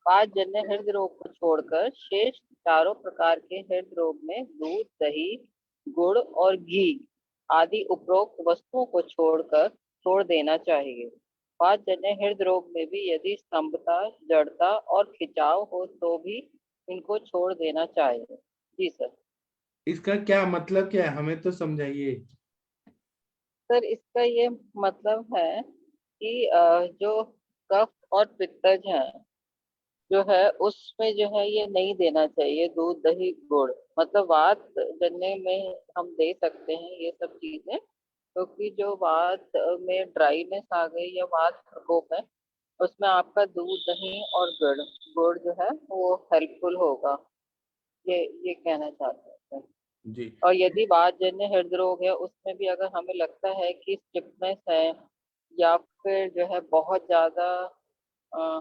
वातजन्य हृदय रोग को छोड़कर शेष चारों प्रकार के हृदय रोग में दूध, दही, गुड़ और घी आदि उपरोक्त वस्तुओं को छोड़ देना चाहिए। वातजन्य हृदय रोग में भी यदि स्तंभता, जड़ता और खिंचाव हो तो भी इनको छोड़ देना चाहिए। जी सर। इसका क्या मतलब, क्या है हमें तो समझाइए। सर इसका ये मतलब है कि जो कफ और पित्तज है जो है उसमें जो है ये नहीं देना चाहिए दूध, दही, गुड़। मतलब वात जलने में हम दे सकते हैं ये सब चीजें, क्योंकि जो वात में ड्राइनेस आ गई या वात प्रकोप है उसमें आपका दूध, दही और गुड़ गुड़ जो है वो हेल्पफुल होगा। ये कहना चाहते हैं सर। जी और यदि वातजन्य हृदय रोग है उसमें भी अगर हमें लगता है कि स्टिफनेस है या फिर जो है बहुत ज्यादा अ,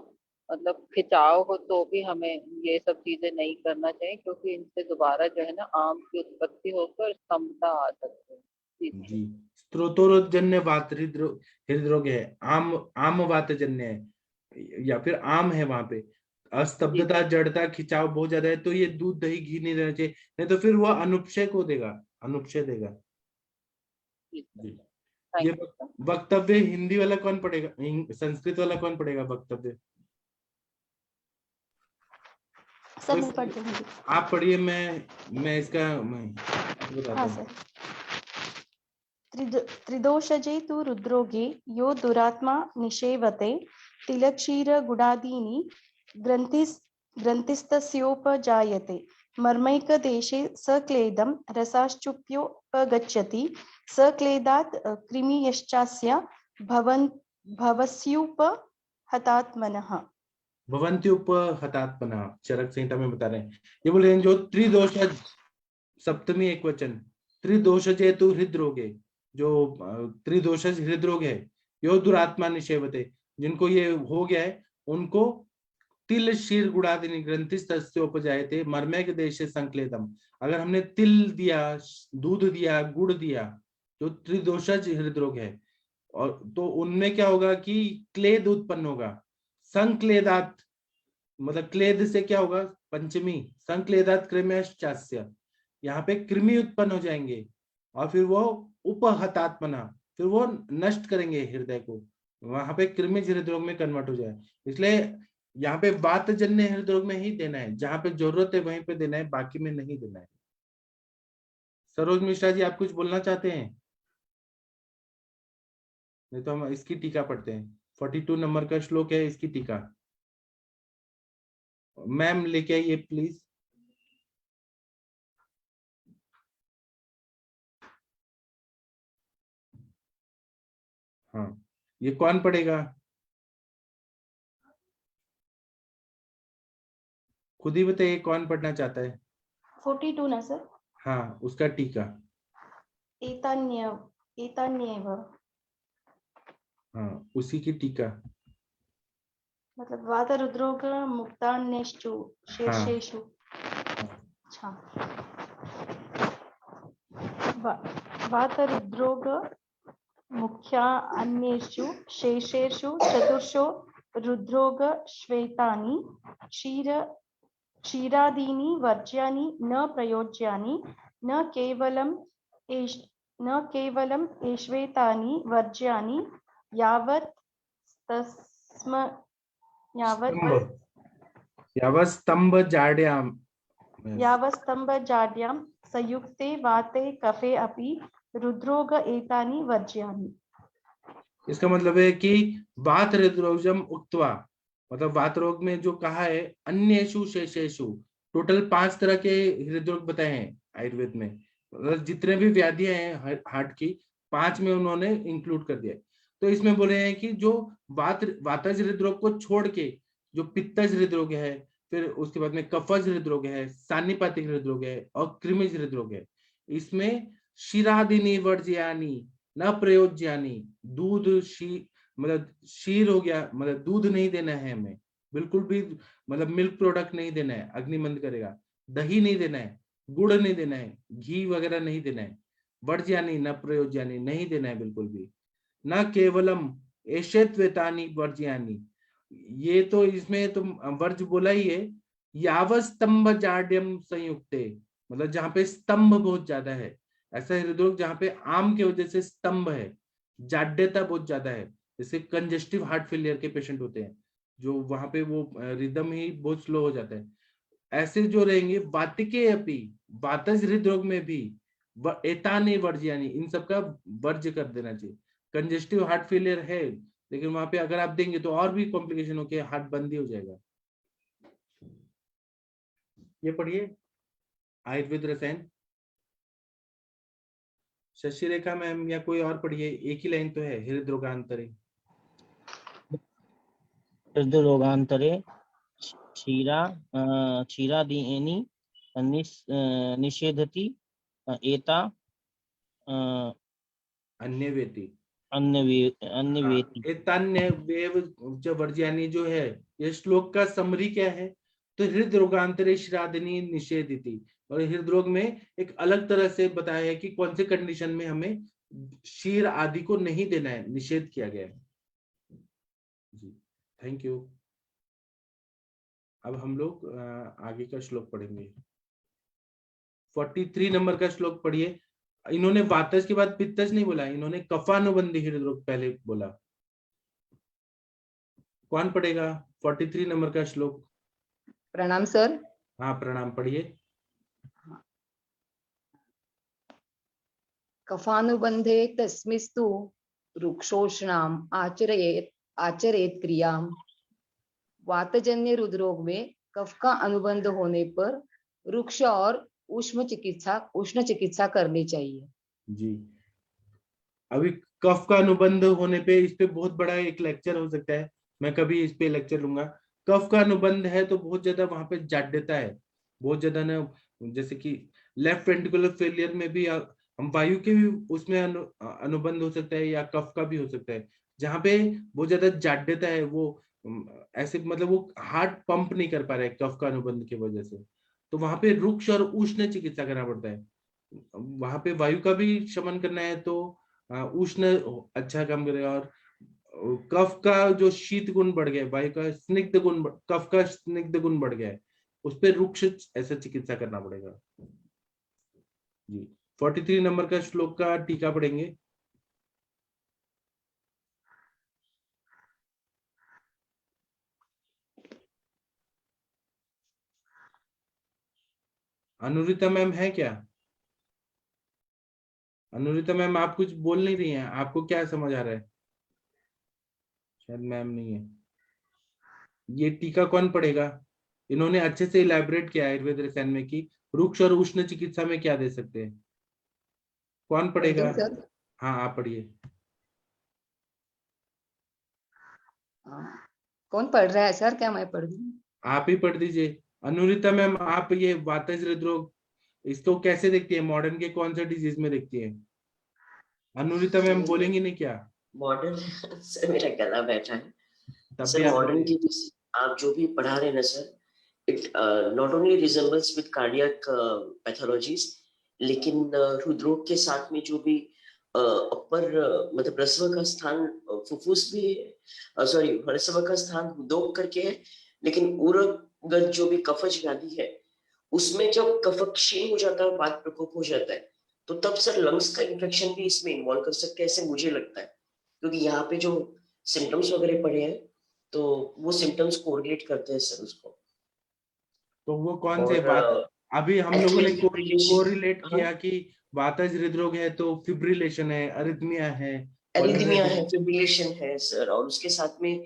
मतलब खिंचाव हो तो भी हमें ये सब चीजें नहीं करना चाहिए, क्योंकि इनसे दोबारा जो है ना आम की उत्पत्ति होकर स्तंभता आ सकती है। जी जी, स्त्रोतोजन्य वात हृदय रोग है, आम आम वातजन्य है या फिर आम है वहां पे, जी अस्तब्धता, जड़ता, खिंचाव बहुत ज्यादा है, तो ये दूध, दही, घी नहीं देना चाहिए, नहीं तो फिर वो अनुपक्षय को देगा, अनुपक्षय देगा। जी सर। जी। थैंक ये यू सर। वक्तव्य हिंदी वाला कौन पढ़ेगा, संस्कृत वाला कौन पढ़ेगा वक्तव्य? सर मैं पढ़ दूंगी। आप पढ़िए, मैं इसका मैं बताता हाँ हूँ। सर। त्रिदोषजे तु रुद्रोगे यो दुरात्मा निषेवते तिलक्षीर गुणादीनि ग्रन्थिस्तस्योपजायते मर्मैकदेशे सक्लेदं रसाश्चुप्योपगच्छति सक्लेदात् कृमियश्चास्य भवस्युपहतात्मनः। भवन्ति उपहतात्मना, चरक संहिता में बता रहे हैं। ये बोल रहे हैं जो त्रिदोष सप्तमी एक वचन, त्रिदोषजेतु हृदरोगे, जो त्रिदोष हृदरोग है, यो दुरात्मा निषेवते, जिनको ये हो गया है उनको तिल शीर गुड़ादिनी ग्रंथि उपजायते मर्मैक देश संक्लेदम। अगर हमने तिल दिया, दूध दिया, गुड़ दिया, जो त्रिदोषज हृदरोग है, और तो उनमें क्या होगा कि क्लेद उत्पन्न होगा। संक्लेदात मतलब क्लेद से क्या होगा, पंचमी, संक्लेदात कृम्याश्चास्य, यहाँ पे कृमि उत्पन्न हो जाएंगे और फिर वो उपहतात्मना, फिर वो नष्ट करेंगे हृदय को, वहां पे कृमि हृदरोग में कन्वर्ट हो जाए। इसलिए यहाँ पे वातजन्य हृदरोग में ही देना है, जहां पे जरूरत है वहीं पे देना है, बाकी में नहीं देना है। सरोज मिश्रा जी, आप कुछ बोलना चाहते हैं? नहीं तो हम इसकी टीका पढ़ते हैं। 42 नंबर का श्लोक है, इसकी टीका मैम लेके आइए प्लीज। हाँ, ये कौन पढ़ेगा? खुद ही बताइए कौन पढ़ना चाहता है? 42 ना सर? हाँ, उसका टीका। एतान्येव हाँ, उसी की टीका। मतलब वात रुद्रोग मुक्तान्येषु शीर्षेषु। अच्छा, वात रुद्रोग मुख्या अन्येषु शेषेषु चतुर्षु रुद्रोग श्वेतानि क्षीरादीनि वर्ज्यानि न प्रयोज्यानि न केवलम् एश्वेतानि वर्ज्यानि यावत् स्तम्भजाड्यां संयुक्ते वाते कफे अपि रुद्रोग एतानि वर्ज्यानि। इसका मतलब है कि वात हृदरोगम उक्त्वा, मतलब वात रोग में जो कहा है अन्येषु शेषेषु, टोटल 5 तरह के हृदरोग बताए हैं आयुर्वेद में, मतलब जितने भी व्याधियां हैं हार्ट की 5 में उन्होंने इंक्लूड कर दिया। तो इसमें बोल रहे हैं कि जो वातज हृदरोग को छोड़ के जो पित्तज हृदरोग है, फिर उसके बाद में कफज हृदरोग है, सान्निपातिक हृदरोग है और कृमिज हृदरोग है, इसमें शिरादिनी वर्ज्यानि न प्रयोज्यानि, दूध मतलब शीर हो गया, मतलब दूध नहीं देना है हमें बिल्कुल भी, मतलब मिल्क प्रोडक्ट नहीं देना है, अग्निमंद करेगा। दही नहीं देना है, गुड़ नहीं देना है, घी वगैरह नहीं देना है। वर्ज्यानि न प्रयोज्यानि, नहीं देना है बिल्कुल भी। न केवलम एषेत्वेतानि वर्ज्यानि, ये तो इसमें तुम वर्ज बोला ही है। यावत स्तंभ जाड्यम संयुक्ते, मतलब जहाँ पे स्तंभ बहुत ज्यादा है, ऐसा हृदरोग जहाँ पे आम की वजह से स्तंभ है, जाड्यता बहुत ज्यादा है, जैसे कंजेस्टिव हार्ट फेलियर के पेशेंट होते हैं, जो वहां पे वो रिदम ही बहुत स्लो हो जाता है, ऐसे जो रहेंगे। वातिके अपि, वातज हृदरोग में भी एतानि वर्ज्यानि, इन सबका वर्ज कर देना चाहिए। कंजेस्टिव हार्ट फेलियर है, लेकिन वहां पे अगर आप देंगे तो और भी कॉम्प्लिकेशन होके हार्ट बंद ही हो जाएगा। ये पढ़िए आयुर्वेद रसायन, शशि रेखा मैम या कोई और पढ़िए, एक ही लाइन तो है। हृदरोगांतरे, हृदरोगांतरे क्षीरादीनि निषेधति एता अन्यवेति, अन्यवेति। एतान्यवेव जो वर्ज्यानि जो है, ये श्लोक का समरी क्या है? तो हृदरोगांतरे शिरादिनी निषेधिति, और हृदरोग में एक अलग तरह से बताया है कि कौन से कंडीशन में हमें शीर आदि को नहीं देना है, निषेध किया गया है जी। Thank you. अब हम लोग आगे का श्लोक पढ़ेंगे। 43 नंबर का श्लोक पढ़िए। इन्होंने वातज के बाद पित्तज नहीं बोला, इन्होंने कफानुबंधी हृदरोग पहले बोला। कौन पढ़ेगा 43 नंबर का श्लोक? प्रणाम सर। हाँ प्रणाम, पढ़िए। कफानुबंधे तस्मिस्तु वृक्षोष्णाम आचरेत क्रियां। वातजन्य हृदरोग में कफ का अनुबंध होने पर वृक्ष और उष्ण चिकित्सा करनी चाहिए जी। अभी कफ का अनुबंध होने पे इस पे बहुत बड़ा एक लेक्चर हो सकता है, मैं कभी इस पे लेक्चर लूंगा। कफ का अनुबंध है तो बहुत ज्यादा वहां पे जाड्यता है, बहुत ज्यादा ना, जैसे कि लेफ्ट वेंट्रिकुलर फेलियर में भी हम वायु के भी उसमें अनुबंध हो सकता है या कफ का भी हो सकता है, जहाँ पे बहुत ज्यादा जाड्यता है, वो ऐसे मतलब वो हार्ट पंप नहीं कर पा रहा है कफ का अनुबंध की वजह से, तो वहां पे रुक्ष और उष्ण चिकित्सा करना पड़ता है। वहां पे वायु का भी शमन करना है तो उष्ण अच्छा काम करेगा, और कफ का जो शीत गुण बढ़ गया है, वायु का स्निग्ध गुण, कफ का स्निग्ध गुण बढ़ गया है, उस पर रुक्ष ऐसा चिकित्सा करना पड़ेगा जी। 43 नंबर का श्लोक का टीका पढ़ेंगे। अनुरिता मैम है क्या? अनुरिता मैम आप कुछ बोल नहीं रही हैं, आपको क्या समझ आ रहा है? शायद मैम नहीं है। ये टीका कौन पढ़ेगा? इन्होंने अच्छे से इलैबोरेट किया आयुर्वेद रसायन में कि रुक्ष और उष्ण चिकित्सा में क्या दे सकते हैं। कौन पढ़ेगा? हाँ आप पढ़िए। कौन पढ़ रहा है सर? क्या मैं पढ़ दूं? आप ही पढ़ दीजिए। अनुरिता मैम आप ये वातज हृदरोग इसको कैसे देखती है? मॉडर्न के कौन से डिजीज में देखती है? अनुरिता मैम बोलेंगी नहीं क्या? मॉडर्न सर मेरा गला बैठा है तब सर। मॉडर्न की आप जो भी पढ़ा रहे हैं ना sir, it not only resembles with cardiac pathologies, लेकिन हृदरोग के साथ में जो भी अपर मतलब रसव का स्थान फुफ्फुस भी है, सॉरी रसव का स्थान हृदरोग करके है, लेकिन उरगत जो भी कफज व्याधि है उसमें जब कफ क्षीण हो जाता है, वात प्रकोप हो जाता है, तो तब सर लंग्स का इन्फेक्शन भी इसमें इन्वॉल्व कर सकते हैं, ऐसे मुझे लगता है, क्योंकि यहाँ पे जो सिम्टम्स वगैरह पड़े हैं तो वो सिम्टम्स कोरिलेट करते हैं सर उसको। तो वो कौन से बात अभी हम लोगों ने कोरिलेट किया कि वातज हृदरोग है तो फिब्रिलेशन है, अरिथमिया है, फिब्रिलेशन है सर, और उसके साथ में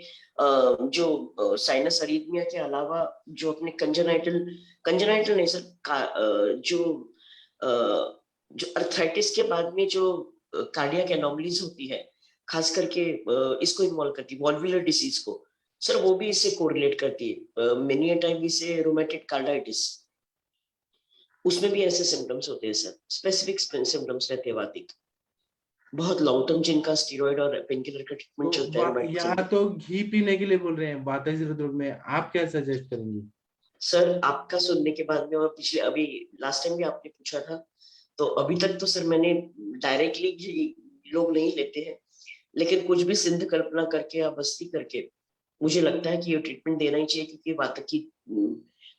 जो साइनस अरिथमिया के अलावा जो अपने कंजेनाइटल नहीं सर, जो अर्थराइटिस के बाद में जो कार्डियक एनोमलीज होती है, खास करके इसको इन्वॉल्व करती है, वॉल्वुलर डिसीज को सर, वो भी इससे कोरिलेट करती है। मेनी टाइम इसे रोमेटिक कार्डाइटिस, उसमें भी ऐसे सिम्टम्स होते हैं सर, स्पेसिफिक सिम्टम्स रहते हैं वातिक, बहुत लॉन्ग टर्म जिनका स्टीरॉइड और पेनकिलर का ट्रीटमेंट चलता है। यहाँ तो घी पीने के लिए बोल रहे हैं वातज हृदरोग में, आप क्या सजेस्ट करेंगे? सर आपका सुनने के बाद में, और पिछले अभी लास्ट टाइम भी आपने पूछा था, तो अभी तक तो सर मैंने डायरेक्टली लोग नहीं लेते हैं, लेकिन कुछ भी सिंध कल्पना करके या बस्ती करके मुझे लगता है कि ये ट्रीटमेंट देना ही चाहिए, क्योंकि वातक की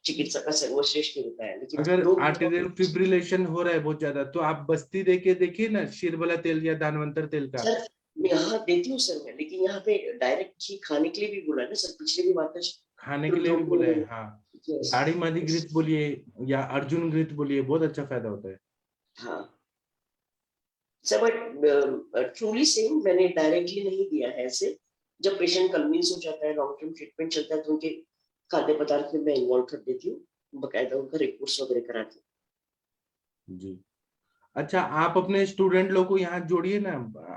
चिकित्सा का सर्वश्रेष्ठ होता है। लेकिन अगर आर्टेरियल फिब्रिलेशन हो रहा है बहुत ज्यादा, तो आप बस्ती देके देखिए ना, शिरबला तेल या दानवंतर तेल का। सर मैं यहाँ देती हूँ सर मैं, लेकिन यहाँ पे डायरेक्ट घी खाने के लिए भी बोला है ना सर, पिछले भी बात खाने के लिए भी बोला है। हाँ, साड़ी मादी घृत बोलिए या अर्जुन घृत बोलिए, बहुत अच्छा फायदा होता है। हाँ सर, बट ट्रूली सेइंग मैंने डायरेक्टली नहीं दिया है ऐसे। जब पेशेंट कन्विंस हो जाता है, लॉन्ग टर्म ट्रीटमेंट चलता है, तो उनके खाद्य पदार्थ में मैं इन्वॉल्व कर देती हूँ, बकायदा उनका रिपोर्ट्स वगैरह कराती हूँ जी। अच्छा, आप अपने स्टूडेंट लोग को यहाँ जोड़िए ना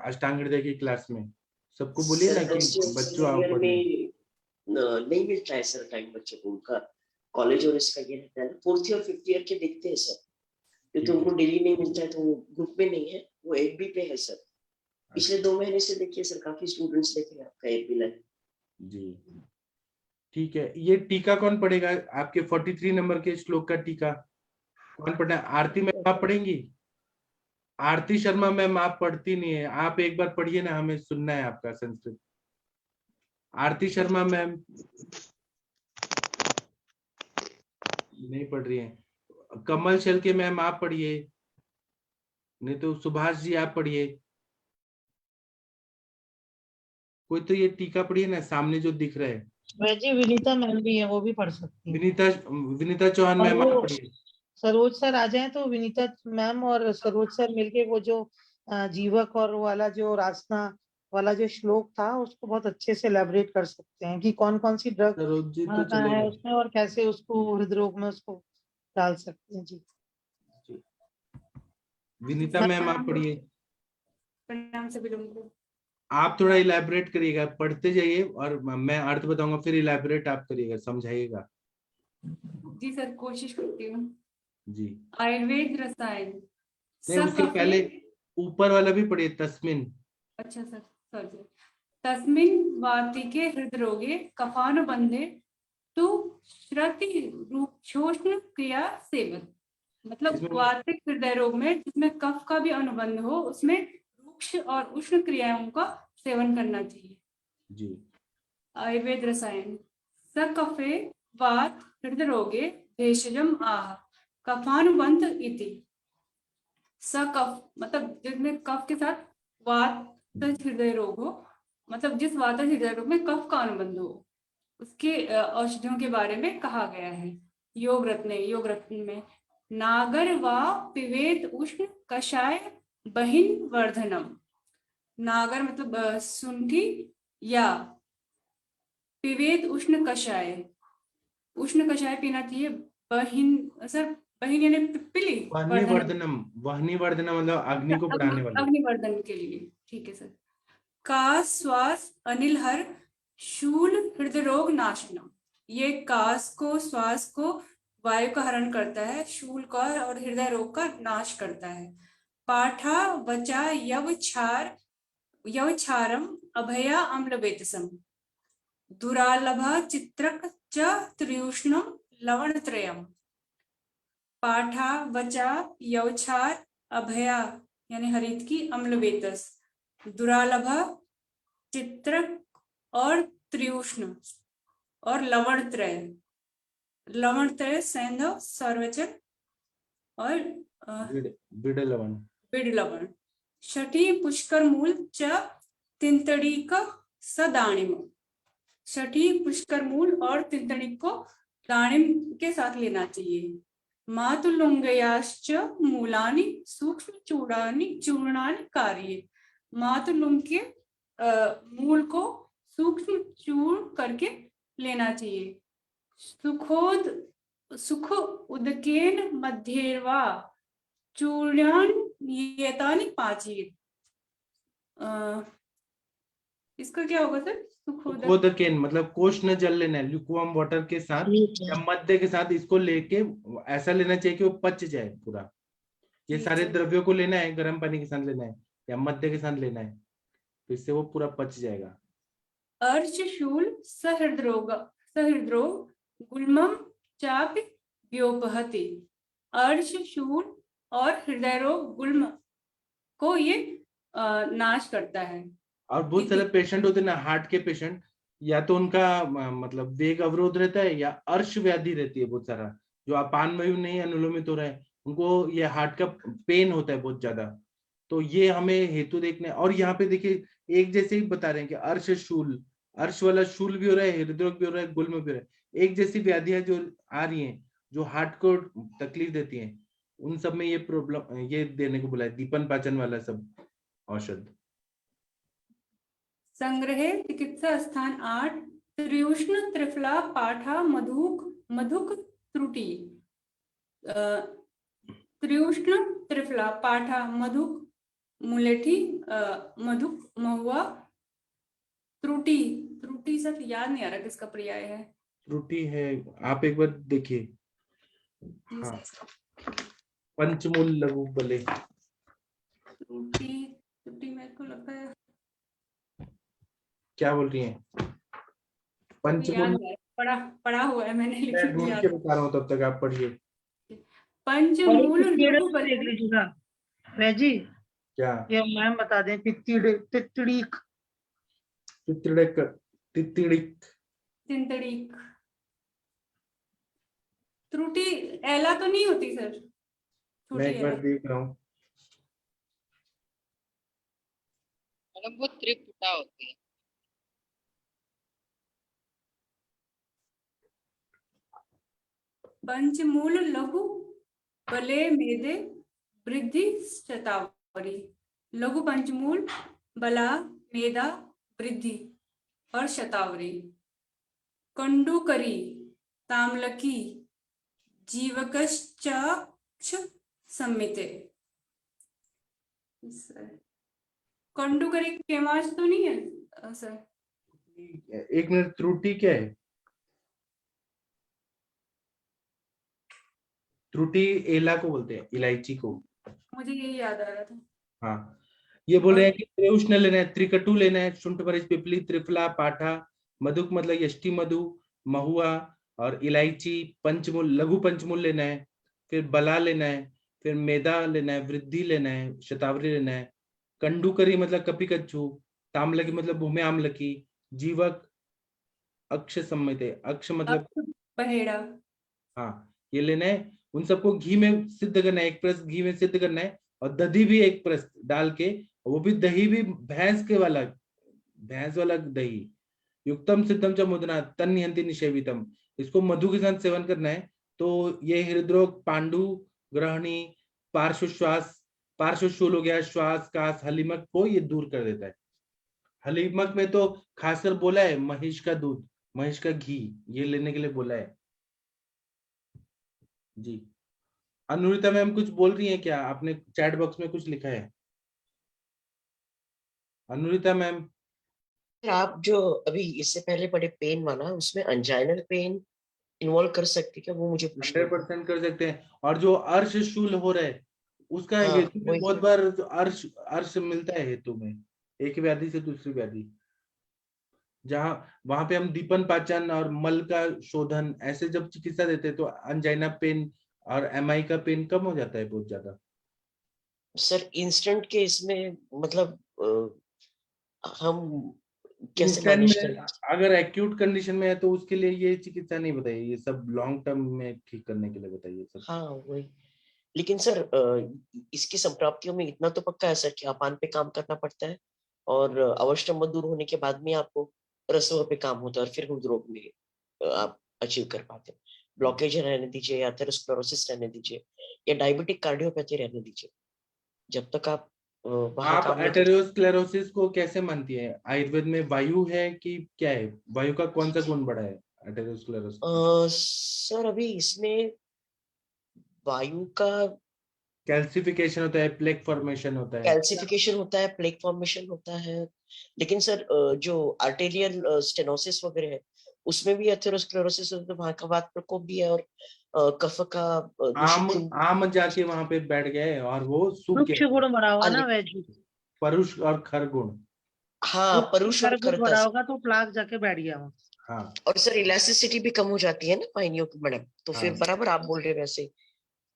अष्टांग हृदय की क्लास में, सबको बोलिए ना कि बच्चों आओ पढ़िए। नहीं मिलता है सर टाइम बच्चों को, उनका कॉलेज और इसका ये रहता है ना, 4th ईयर 5th ईयर के देखते हैं सर, क्योंकि उनको डेली नहीं मिलता है, तो वो ग्रुप में नहीं है, वो 8B पे है सर। पिछले 2 महीने से देखिए सर, काफी स्टूडेंट्स देखे आपका 8B लाइन जी। ठीक है, ये टीका कौन पढ़ेगा? आपके 43 नंबर के श्लोक का टीका कौन पढ़ना है? आरती मैम आप पढ़ेंगी? आरती शर्मा मैम आप पढ़ती नहीं है, आप एक बार पढ़िए ना, हमें सुनना है आपका संस्कृत। आरती शर्मा मैम नहीं पढ़ रही है। कमल शेलके मैम आप पढ़िए, नहीं तो सुभाष जी आप पढ़िए। कोई तो ये टीका पढ़िए ना, सामने जो दिख रहा है। जी विनीता मैम भी है, वो भी पढ़ सकती है। विनीता चौहान मैम आप पढ़िए। सरोज सर आ जाए तो विनीता मैम और सरोज सर मिलके वो जो जीवक और वाला जो रासना वाला जो श्लोक था, उसको बहुत अच्छे से एलैबोरेट कर सकते हैं कि कौन कौन सी ड्रग है उसमें और कैसे उसको हृदरोग में उसको डाल सकते हैं। जी विनीता मैम आप पढ़िए। आप थोड़ा इलैबोरेट करिएगा, पढ़ते जाइए और मैं अर्थ बताऊंगा, फिर इलैबोरेट आप करिएगा, समझाइएगा। जी सर, कोशिश करती हूँ। जी आयुर्वेद रसायन नहीं, उसके पहले ऊपर वाला भी पढ़िए, तस्मिन। अच्छा सर, सॉरी। तस्मिन वातिके हृदरोगे कफानुबंधे तु श्रुति रूक्षोष्ण क्रिया सेवन। मतलब वातिक हृदय रोग में जिसमें कफ का भी अनुबंध हो, उसमें रूक्ष और उष्ण क्रियाओं का सेवन करना चाहिए। जी आयुर्वेद रसायन सकफे वात हृदय रोगे भेषजम आह कफानुबंध इति। सकफ मतलब जिसमें कफ के साथ वात हृदय रोग हो, मतलब जिस वात हृदय रोग में कफ का अनुबंध हो, उसके औषधियों के बारे में कहा गया है। योग रत्न में नागर व पिवेत उष्ण कषाय बहिन वर्धनम। नागर मतलब सुंठी, या पिवेत उष्ण कषाय पीना चाहिए। बहिन सर, बहिन यानी पिपली। वह्निवर्धनम मतलब अग्नि को बढ़ाने वाला। अग्निवर्धन के लिए, ठीक है सर। कास श्वास अनिल हर शूल हृदय रोग नाशनम। ये कास को, श्वास को वायु का हरण करता है, शूल का और हृदय रोग का नाश करता है। पाठा वचा यवछारम अभया अम्लवेतसम दुरालभा चित्रक च त्रियुष्णम लवणत्रयम। पाठा वचा यवछार अभया यानी हरित की, अम्लवेतस, दुरालभा चित्रक और त्रियुष्ण और लवणत्रय। लवणत्रय सैंधव, सर्वचन और बिड लवण। बिड लवण। छठी पुष्कर मूल च तिंतड़ीक सदाणिम। छठी पुष्कर मूल और तिंतड़िक को दाणिम के साथ लेना चाहिए। मातुलुंगयाश्च मूलानि सूक्ष्म चूर्णानि कार्ये। मातुलुंग के मूल को सूक्ष्म चूर्ण करके लेना चाहिए। सुख उदकेन मध्येर्वा चूर्णानि पाचयेत्। इसका क्या होगा सर? सुखोदकेन मतलब कोष्ण जल लेना है, ल्यूकवार्म वाटर के साथ या मध्य के साथ इसको लेके ऐसा लेना चाहिए कि वो पच जाए पूरा। ये सारे द्रव्यों को लेना है, गर्म पानी के साथ लेना है या मध्य के साथ लेना है, तो इससे वो पूरा पच जाएगा। अर्शशूल सहृद्रोग गुल्मम चापि व्योपहति। अर्शशूल और हृदय रोग गुल्म को ये नाश करता है। और बहुत सारे पेशेंट होते हैं ना, हार्ट के पेशेंट, या तो उनका मतलब वेग अवरोध रहता है या अर्श व्याधि रहती है बहुत सारा, जो अपान वायु नहीं अनुलोमित हो रहा है, उनको ये हार्ट का पेन होता है बहुत ज्यादा। तो ये हमें हेतु देखना है। और यहाँ पे देखिए एक जैसे ही बता रहे हैं कि अर्श शूल, अर्श वाला शूल भी हो रहा है, हृदय रोग भी हो रहा है, गुल्म भी हो रहा है। एक जैसी व्याधियां जो आ रही हैं, जो हार्ट को तकलीफ देती हैं, उन सब में ये प्रॉब्लम, ये देने को बोला है, दीपन पाचन वाला सब औषध। संग्रहे चिकित्सा स्थान 8 त्रियुष्ण त्रिफला पाठा मधुक त्रुटि। त्रियुष्ण त्रिफला पाठा मधुक मुलेठी मधुक महुआ त्रुटि सर याद नहीं आ रहा किसका पर्याय है। त्रुटि है, आप एक बार देखिए। हाँ, पंचमूल लघु बले। त्रुटि मेरे को लगता है, क्या बोल रही हैं? पंचमूल पढ़ा हुआ है मैंने, लिख दिया। के बता रहा हूँ, तब तक आप पढ़िए। पंचमूल लघु बले जी क्या ये मैम बता दें? तितड़ीक त्रुटि एला तो नहीं होती सर? मैं एक बार देख रहा हूँ। मतलब वो त्रिपुटा होती है। पंचमूल लघु बले मेदे वृद्धि शतावरी। लघु पंचमूल बला मेदा वृद्धि और शतावरी। कंडुकरी ताम्लकी जीवकश्च सम्मिते। कंडुकरी केमाच तो नहीं है सर? एक मिनट, त्रुटि क्या है? त्रुटि एला को बोलते हैं, इलायची को। मुझे यही याद आ रहा था। हाँ, ये बोल रहे हैं कि त्रिउष्ण लेना है, त्रिकटु लेना है, शुंठ परिच पिपली त्रिफला पाठा, मधुक मतलब यष्टि मधु, महुआ और इलायची, पंचमूल लघु पंचमूल लेना है, फिर बला लेना है, फिर मेदा लेना है, वृद्धि लेना है, शतावरी लेना है, कंडुकरी मतलब कपी कच्चू, ताम्लकी मतलब भूमि आम्लकी, जीवक, अक्ष सम्मिते, अक्ष मतलब पहेड़ा। हाँ, ये लेना है। उन सबको घी में सिद्ध करना है, एक प्रस्त घी में सिद्ध करना है, और दधी भी एक प्रस्त डाल के, वो भी दही भी भैंस वाला दही, युक्तम सिद्धम च मुदना तन्यंति निषेवितम, इसको मधु के साथ सेवन करना है। तो ये हृदरोग, पांडु, ग्रहणी, पार्श्वशूल हो गया, श्वास, कास, हलीमक को ये दूर कर देता है। हलीमक में तो खासकर बोला है महिष का दूध, महिष का घी, ये लेने के लिए बोला है जी। अनुरिता मैम कुछ बोल रही हैं क्या? आपने चैट बॉक्स में कुछ लिखा है। अनुरिता मैम, आप जो अभी इससे पहले पढ़े पेन वाला, उसमें अंजाइनल पेन इन्वॉल्व कर सकते क्या, वो मुझे पूछना है। 100% कर सकते हैं। और जो अर्श शूल हो रहा है उसका हाँ, हेतु में वही। बहुत बार अर्श मिलता है हेतु में, एक व्याधि से दूसरी व्याधि, जहां वहां पे हम दीपन पाचन और मल का शोधन ऐसे जब चिकित्सा देते हैं तो अंजाइना पेन और एमआई का पेन कम हो जाता है बहुत ज्यादा। सर इंस्टेंट के इसमें मतलब हम कैसे इंस्टेंट मैनेज में करें? अगर एक्यूट कंडीशन में है तो उसके लिए ये चिकित्सा नहीं बताइए, ये सब लॉन्ग टर्म में ठीक करने के लिए बताइए सब। हाँ वही। लेकिन सर इसकी संप्राप्तियों में इतना तो पक्का है सर कि अपान पे काम करना पड़ता है, और अवश्य दूर होने के बाद में आपको रसों पे काम होता है, और फिर हृदरोग में आप अचीव कर पाते हैं। ब्लॉकेज रहने दीजिए, या एथेरोस्क्लेरोसिस रहने दीजिए, या डायबिटिक कार्डियोपैथी रहने दीजिए, जब तक आप वहां आप काम नहीं करते। एथेरोस्क्लेरोसिस को कैसे मानती है? आयुर्वेद में वायु है कि क्या है? वायु का कौन सा गुण बड़ा है एथेरोस्क्लेरोसिस? सर अभी इसमें वायु का कैल्सिफिकेशन होता है, प्लेक फॉर्मेशन होता है। कैल्सिफिकेशन होता है, प्लेक फॉर्मेशन होता है, लेकिन सर जो आर्टेरियल स्टेनोसिस वगैरह है उसमें भी एथेरोस्क्लेरोसिस होता है, वहां का वात प्रकोप भी है, और कफ का आम जाके वहां पे बैठ गए और वो सूख वृक्ष गुण बड़ा हुआ ना वैजू, परुष और खर गुण। हाँ, परुष और गुण बड़ा होगा तो प्लाक जाके बैठ गया वहां। हाँ, और सर इलास्टिसिटी भी कम हो जाती है ना पाइनियों की मैडम, तो फिर बराबर आप बोल रहे हैं वैसे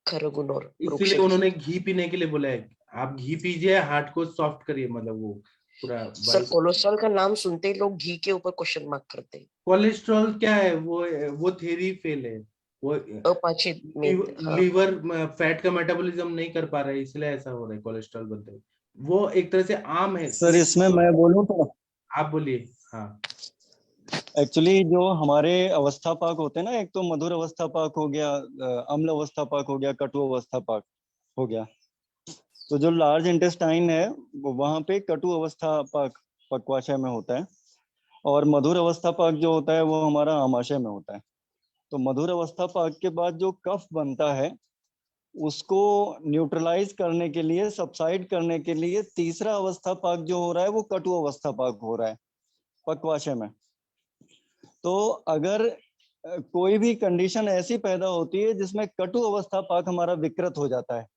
खरगुण और इसलिए उन्होंने घी पीने के लिए बोला है, आप घी पीजिए, हार्ट को सॉफ्ट करिए, मतलब वो पूरा। सर कोलेस्ट्रॉल का नाम सुनते ही लोग घी के ऊपर क्वेश्चन मार्क करते हैं। कोलेस्ट्रॉल क्या है? वो थ्योरी फेल है, वो अपाचित लीवर फैट का मेटाबॉलिज्म नहीं कर पा रहा है, इसलिए ऐसा हो रहा है, कोलेस्ट्रॉल बनता है। वो एक तरह से आम है। सर इसमें मैं बोलूं तो आप बोलिए। हाँ, एक्चुअली जो हमारे अवस्था पाक होते हैं ना, एक तो मधुर अवस्था पाक हो गया, अम्ल अवस्था पाक हो गया, कटु अवस्था पाक हो गया। तो जो लार्ज इंटेस्टाइन है वहां पे कटु अवस्था पाक पक्वाशय में होता है, और मधुर अवस्था पाक जो होता है वो हमारा आमाशय में होता है। तो मधुर अवस्था पाक के बाद जो कफ बनता है उसको न्यूट्रलाइज करने के लिए, सबसाइड करने के लिए तीसरा अवस्था पाक जो हो रहा है वो कटु अवस्था पाक हो रहा है पक्वाशय में। तो अगर कोई भी कंडीशन ऐसी पैदा होती है जिसमें कटु अवस्था पाक हमारा विकृत हो जाता है,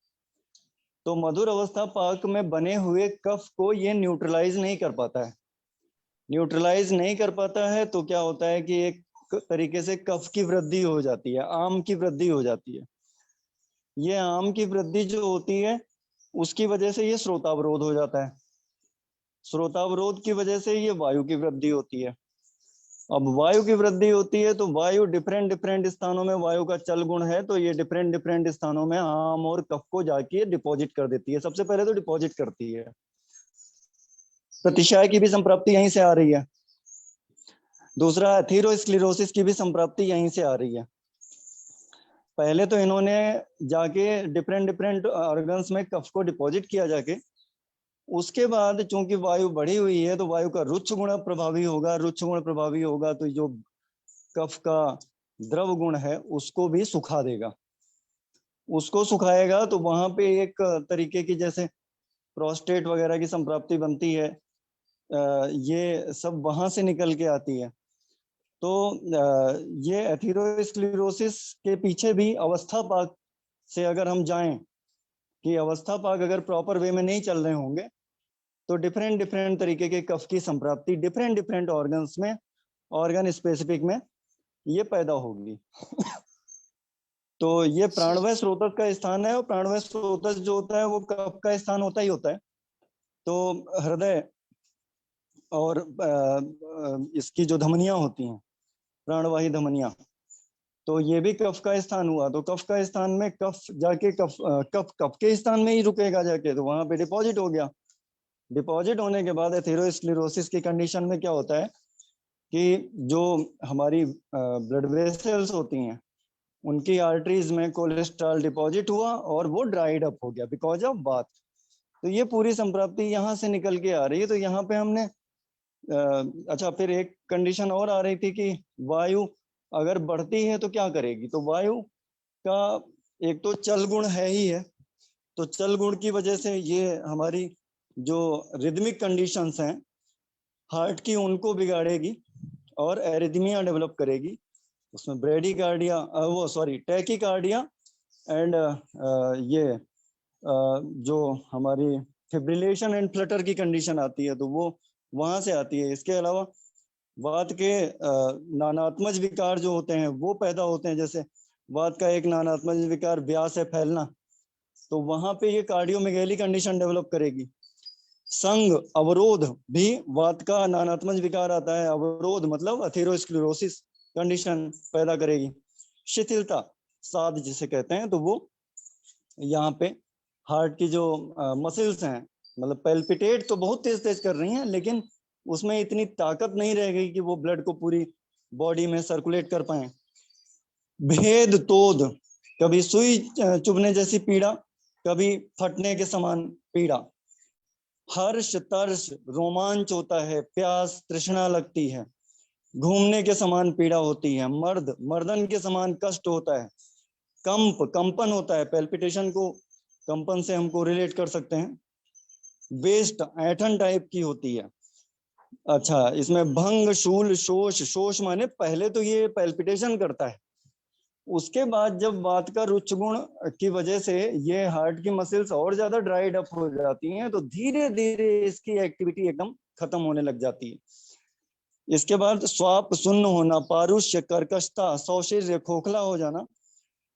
तो मधुर अवस्था पाक में बने हुए कफ को ये न्यूट्रलाइज नहीं कर पाता है। न्यूट्रलाइज नहीं कर पाता है तो क्या होता है कि एक तरीके से कफ की वृद्धि हो जाती है, आम की वृद्धि हो जाती है। ये आम की वृद्धि जो होती है उसकी वजह से ये श्रोतावरोध हो जाता है। श्रोतावरोध की वजह से ये वायु की वृद्धि होती है। अब वायु की वृद्धि होती है तो वायु डिफरेंट स्थानों में वायु का चल गुण है, तो ये डिफरेंट स्थानों में आम और कफ को जाके डिपॉजिट कर देती है। सबसे पहले तो डिपॉजिट करती है। प्रतिशाय की भी संप्राप्ति यहीं से आ रही है। दूसरा एथेरोस्क्लेरोसिस की भी संप्राप्ति यहीं से आ रही है। पहले तो इन्होंने जाके डिफरेंट ऑर्गन्स में कफ को डिपॉजिट किया जाके, उसके बाद चूंकि वायु बढ़ी हुई है तो वायु का रुच्छ गुण प्रभावी होगा। रुच्छ गुण प्रभावी होगा तो जो कफ का द्रव गुण है उसको भी सुखा देगा। उसको सुखाएगा तो वहां पे एक तरीके की जैसे प्रोस्टेट वगैरह की संप्राप्ति बनती है, ये सब वहां से निकल के आती है। तो ये एथेरोस्क्लेरोसिस के पीछे भी अवस्था पाक से अगर हम जाएं कि अवस्था पाक अगर प्रॉपर वे में नहीं चल रहे होंगे तो डिफरेंट डिफरेंट तरीके के कफ की संप्राप्ति डिफरेंट डिफरेंट ऑर्गन्स में, ऑर्गन स्पेसिफिक में ये पैदा होगी। तो ये प्राणवय स्रोतस का स्थान है, और प्राणवय स्रोतस जो होता है वो कफ का स्थान होता ही होता है। तो हृदय और इसकी जो धमनियां होती हैं, प्राणवाही धमनियां, तो ये भी कफ का स्थान हुआ। तो कफ का स्थान में कफ जाके कफ के स्थान में ही रुकेगा जाके, तो वहां पे डिपॉजिट हो गया। डिपॉजिट होने के बाद एथेरोस्क्लेरोसिस की कंडीशन में क्या होता है कि जो हमारी ब्लड वेसल्स होती हैं उनकी आर्टरीज में कोलेस्ट्रॉल डिपॉजिट हुआ और वो ड्राइड अप हो गया बिकॉज ऑफ बात। तो ये पूरी संप्राप्ति यहाँ से निकल के आ रही है। तो यहाँ पे हमने अच्छा, फिर एक कंडीशन और आ रही थी कि वायु अगर बढ़ती है तो क्या करेगी। तो वायु का एक तो चल गुण है ही है, तो चल गुण की वजह से ये हमारी जो रिदमिक कंडीशंस हैं हार्ट की उनको बिगाड़ेगी और एरिथमिया डेवलप करेगी। उसमें ब्रेडिकार्डिया टैकीकार्डिया एंड ये जो हमारी फिब्रिलेशन एंड फ्लटर की कंडीशन आती है तो वो वहां से आती है। इसके अलावा वात के नानात्मज विकार जो होते हैं वो पैदा होते हैं। जैसे वात का एक नानात्मज विकार व्यास है फैलना, तो वहां पे ये कार्डियोमेगेली कंडीशन डेवलप करेगी। संग अवरोध भी वात का नानात्मज विकार आता है। अवरोध मतलब एथेरोस्क्लेरोसिस कंडीशन पैदा करेगी। शिथिलता साध जिसे कहते हैं, तो वो यहाँ पे हार्ट की जो मसल्स हैं मतलब पेल्पिटेट तो बहुत तेज तेज कर रही हैं, लेकिन उसमें इतनी ताकत नहीं रह गई कि वो ब्लड को पूरी बॉडी में सर्कुलेट कर पाए। भेद तोद, कभी सुई चुभने जैसी पीड़ा, कभी फटने के समान पीड़ा। हर्ष तर्ष रोमांच होता है, प्यास तृष्णा लगती है, घूमने के समान पीड़ा होती है, मर्दन के समान कष्ट होता है, कंपन होता है। पेल्पिटेशन को कंपन से हमको रिलेट कर सकते हैं। वेस्ट ऐठन टाइप की होती है। अच्छा, इसमें भंग शूल शोष, शोष माने पहले तो ये पेल्पिटेशन करता है, उसके बाद जब वात का रुच गुण की वजह से ये हार्ट की मसल्स और ज्यादा ड्राइड अप हो जाती हैं तो धीरे धीरे इसकी एक्टिविटी एकदम खत्म होने लग जाती है। इसके बाद स्वाप सुन्न होना, पारुष्य कर्कशता, सौशीर्य खोखला हो जाना,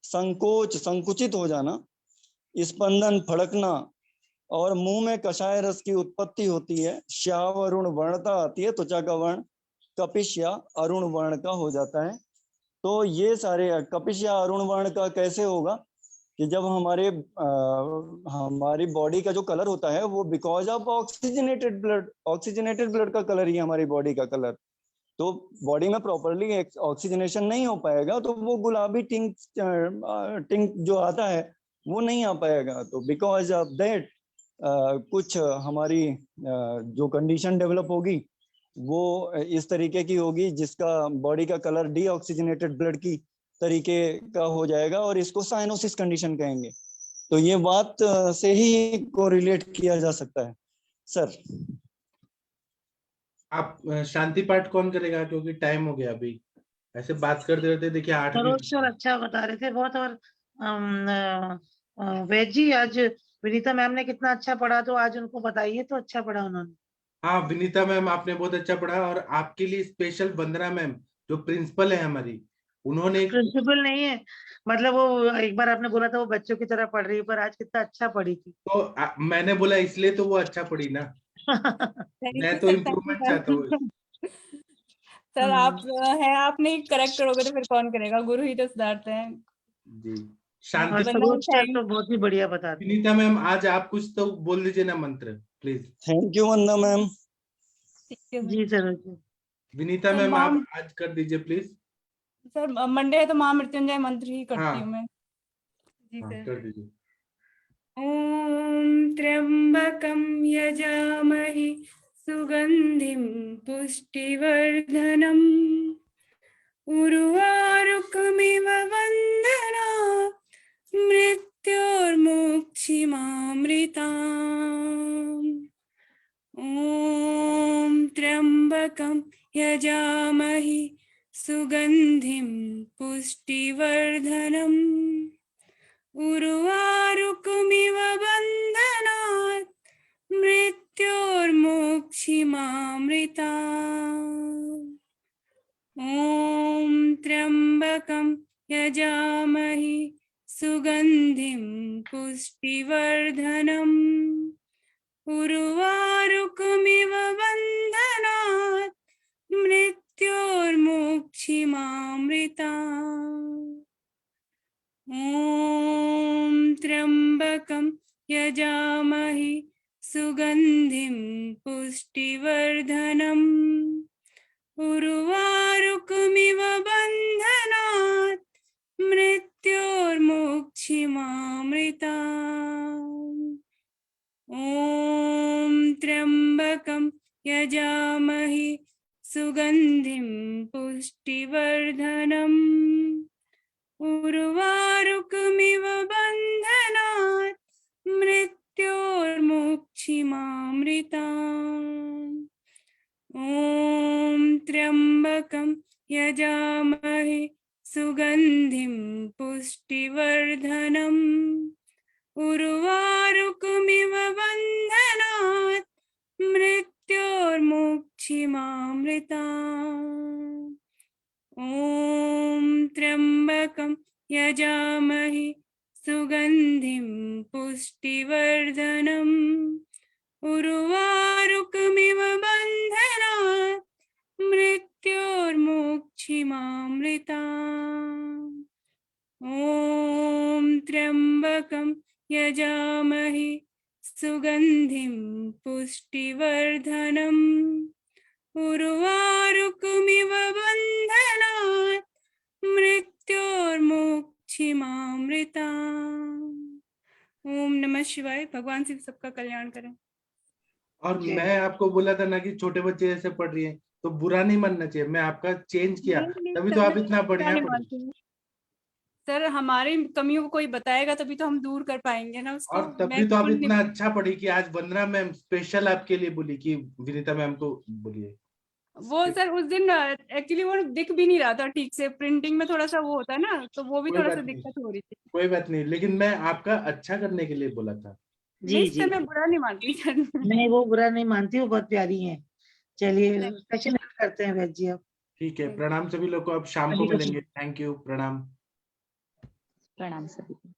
संकोच संकुचित हो जाना, स्पंदन फड़कना और मुंह में कषाय रस की उत्पत्ति होती है। श्याव अरुण वर्णता आती है, त्वचा का वर्ण कपिश या अरुण वर्ण का हो जाता है। तो ये सारे कपिश या अरुण वर्ण का कैसे होगा कि जब हमारी बॉडी का जो कलर होता है वो बिकॉज ऑफ ऑक्सीजनेटेड ब्लड का कलर ही हमारी बॉडी का कलर। तो बॉडी में प्रॉपरली ऑक्सीजनेशन नहीं हो पाएगा तो वो गुलाबी टिंक जो आता है वो नहीं आ पाएगा। तो बिकॉज ऑफ दैट कुछ हमारी जो कंडीशन डेवलप होगी वो इस तरीके की होगी जिसका बॉडी का कलर डीऑक्सीजनेटेड ब्लड की तरीके का हो जाएगा और इसको साइनोसिस कंडीशन कहेंगे। तो ये बात से ही को रिलेट किया जा सकता है। सर आप शांति पाठ कौन करेगा क्योंकि टाइम हो गया अभी, ऐसे बात करते रहते देखिए 8 सरोज सर अच्छा बता रहे थे बहुत। और वैद जी आज विनीता मैम ने कितना अच्छा पढ़ा, तो आज उनको बताइए तो अच्छा पढ़ा उन्होंने। हाँ विनीता मैम आपने बहुत अच्छा पढ़ा और आपके लिए स्पेशल वंदना मैम जो प्रिंसिपल है हमारी, उन्होंने प्रिंसिपल नहीं है, मतलब वो एक बार आपने बोला था वो बच्चों की तरह पढ़ रही है, पर आज कितना अच्छा पढ़ी थी। तो मैंने बोला इसलिए तो वो अच्छा पढ़ी ना। मैं तो इम्प्रूवमेंट चाहता हूँ। सर आप हैं, आप नहीं करेक्ट करोगे तो फिर कौन करेगा, गुरु ही तो सुधारते हैं जी। शांति सरोज सर तो बहुत ही बढ़िया बता रहे। विनीता मैम आज आप कुछ तो बोल दीजिए ना मंत्र please. Thank you Vandana ma'am. जी सरोज जी। विनीता सर, मैम आप आज कर दीजिए प्लीज। सर मंडे है तो महामृत्युंजय मंत्र ही करती हाँ। हूँ मैं। जी हाँ, सर। कर दीजिए। ओम त्र्यंबकं यजामहि सुगंधिं पुष्टिवर्धनम् उर्वारुकमिव वन्दना मृत्योर्मुक्षिमामृताम्। ओम त्र्यंबकं यजामहि सुगंधिं पुष्टिवर्धनम् उर्वारुकमिव बन्धनात् मृत्योर्मुक्षिमामृता ॐ त्र्यम्बकं यजामहि सुगन्धिं पुष्टिवर्धनम् उर्वारुकमिव बन्धनात् मृत्योर्मुक्षिमामृता ॐ त्र्यम्बकं यजामहि सुगन्धिं पुष्टिवर्धनम् उर्वारुकमिव बन्धनात् मृत्योर्मुक्षिमामृता ॐ त्र्यम्बकं यजामहि सुगन्धिं पुष्टिवर्धनम् उर्वारुकमिव बन्धनात् मृत्योर्मुक्षिमामृता ॐ त्र्यम्बकं यजामहे सुगन्धिं पुष्टिवर्धनम् उर्वारुकमिव बन्धनात् मृत्योर्मुक्षिमामृता ॐ त्र्यम्बकं यजामहे सुगन्धिं पुष्टिवर्धनम् उर्वारुकमिव बन्धनात् मृत्योर्मुक्षिमामृता ॐ त्र्यम्बकं यजामहे सुगन्धिं पुष्टिवर्धनम् उर्वारुकमिव बन्धनात् मृत्योर्मुक्षिमामृता। ओम नमः शिवाय। भगवान शिव सबका कल्याण करें। और मैं आपको बोला था ना कि छोटे बच्चे ऐसे पढ़ रही हैं तो बुरा नहीं मानना चाहिए, मैं आपका चेंज किया तभी तो आप इतना बढ़िया पढ़ी। सर हमारी कमियों को कोई बताएगा तभी तो हम दूर कर पाएंगे ना उसको। और तभी तो आप इतना अच्छा पढ़ी कि आज वंदना मैम स्पेशल आपके लिए बोली कि विनीता मैम को बोलिए। वो सर उस दिन एक्चुअली वो दिख भी नहीं रहा था ठीक से, प्रिंटिंग में थोड़ा सा वो होता है ना, तो वो भी थोड़ा सा दिक्कत हो रही थी। कोई बात नहीं, लेकिन मैं आपका अच्छा करने के लिए बोला था। जी जी, मैं बुरा नहीं मानती सर। नहीं वो बुरा नहीं मानती, वो बहुत प्यारी है। चलिए सेशन करते हैं वैद्य जी अब। ठीक है, प्रणाम सभी लोग को, अब शाम को मिलेंगे। थैंक यू, प्रणाम। प्रणाम सभी को।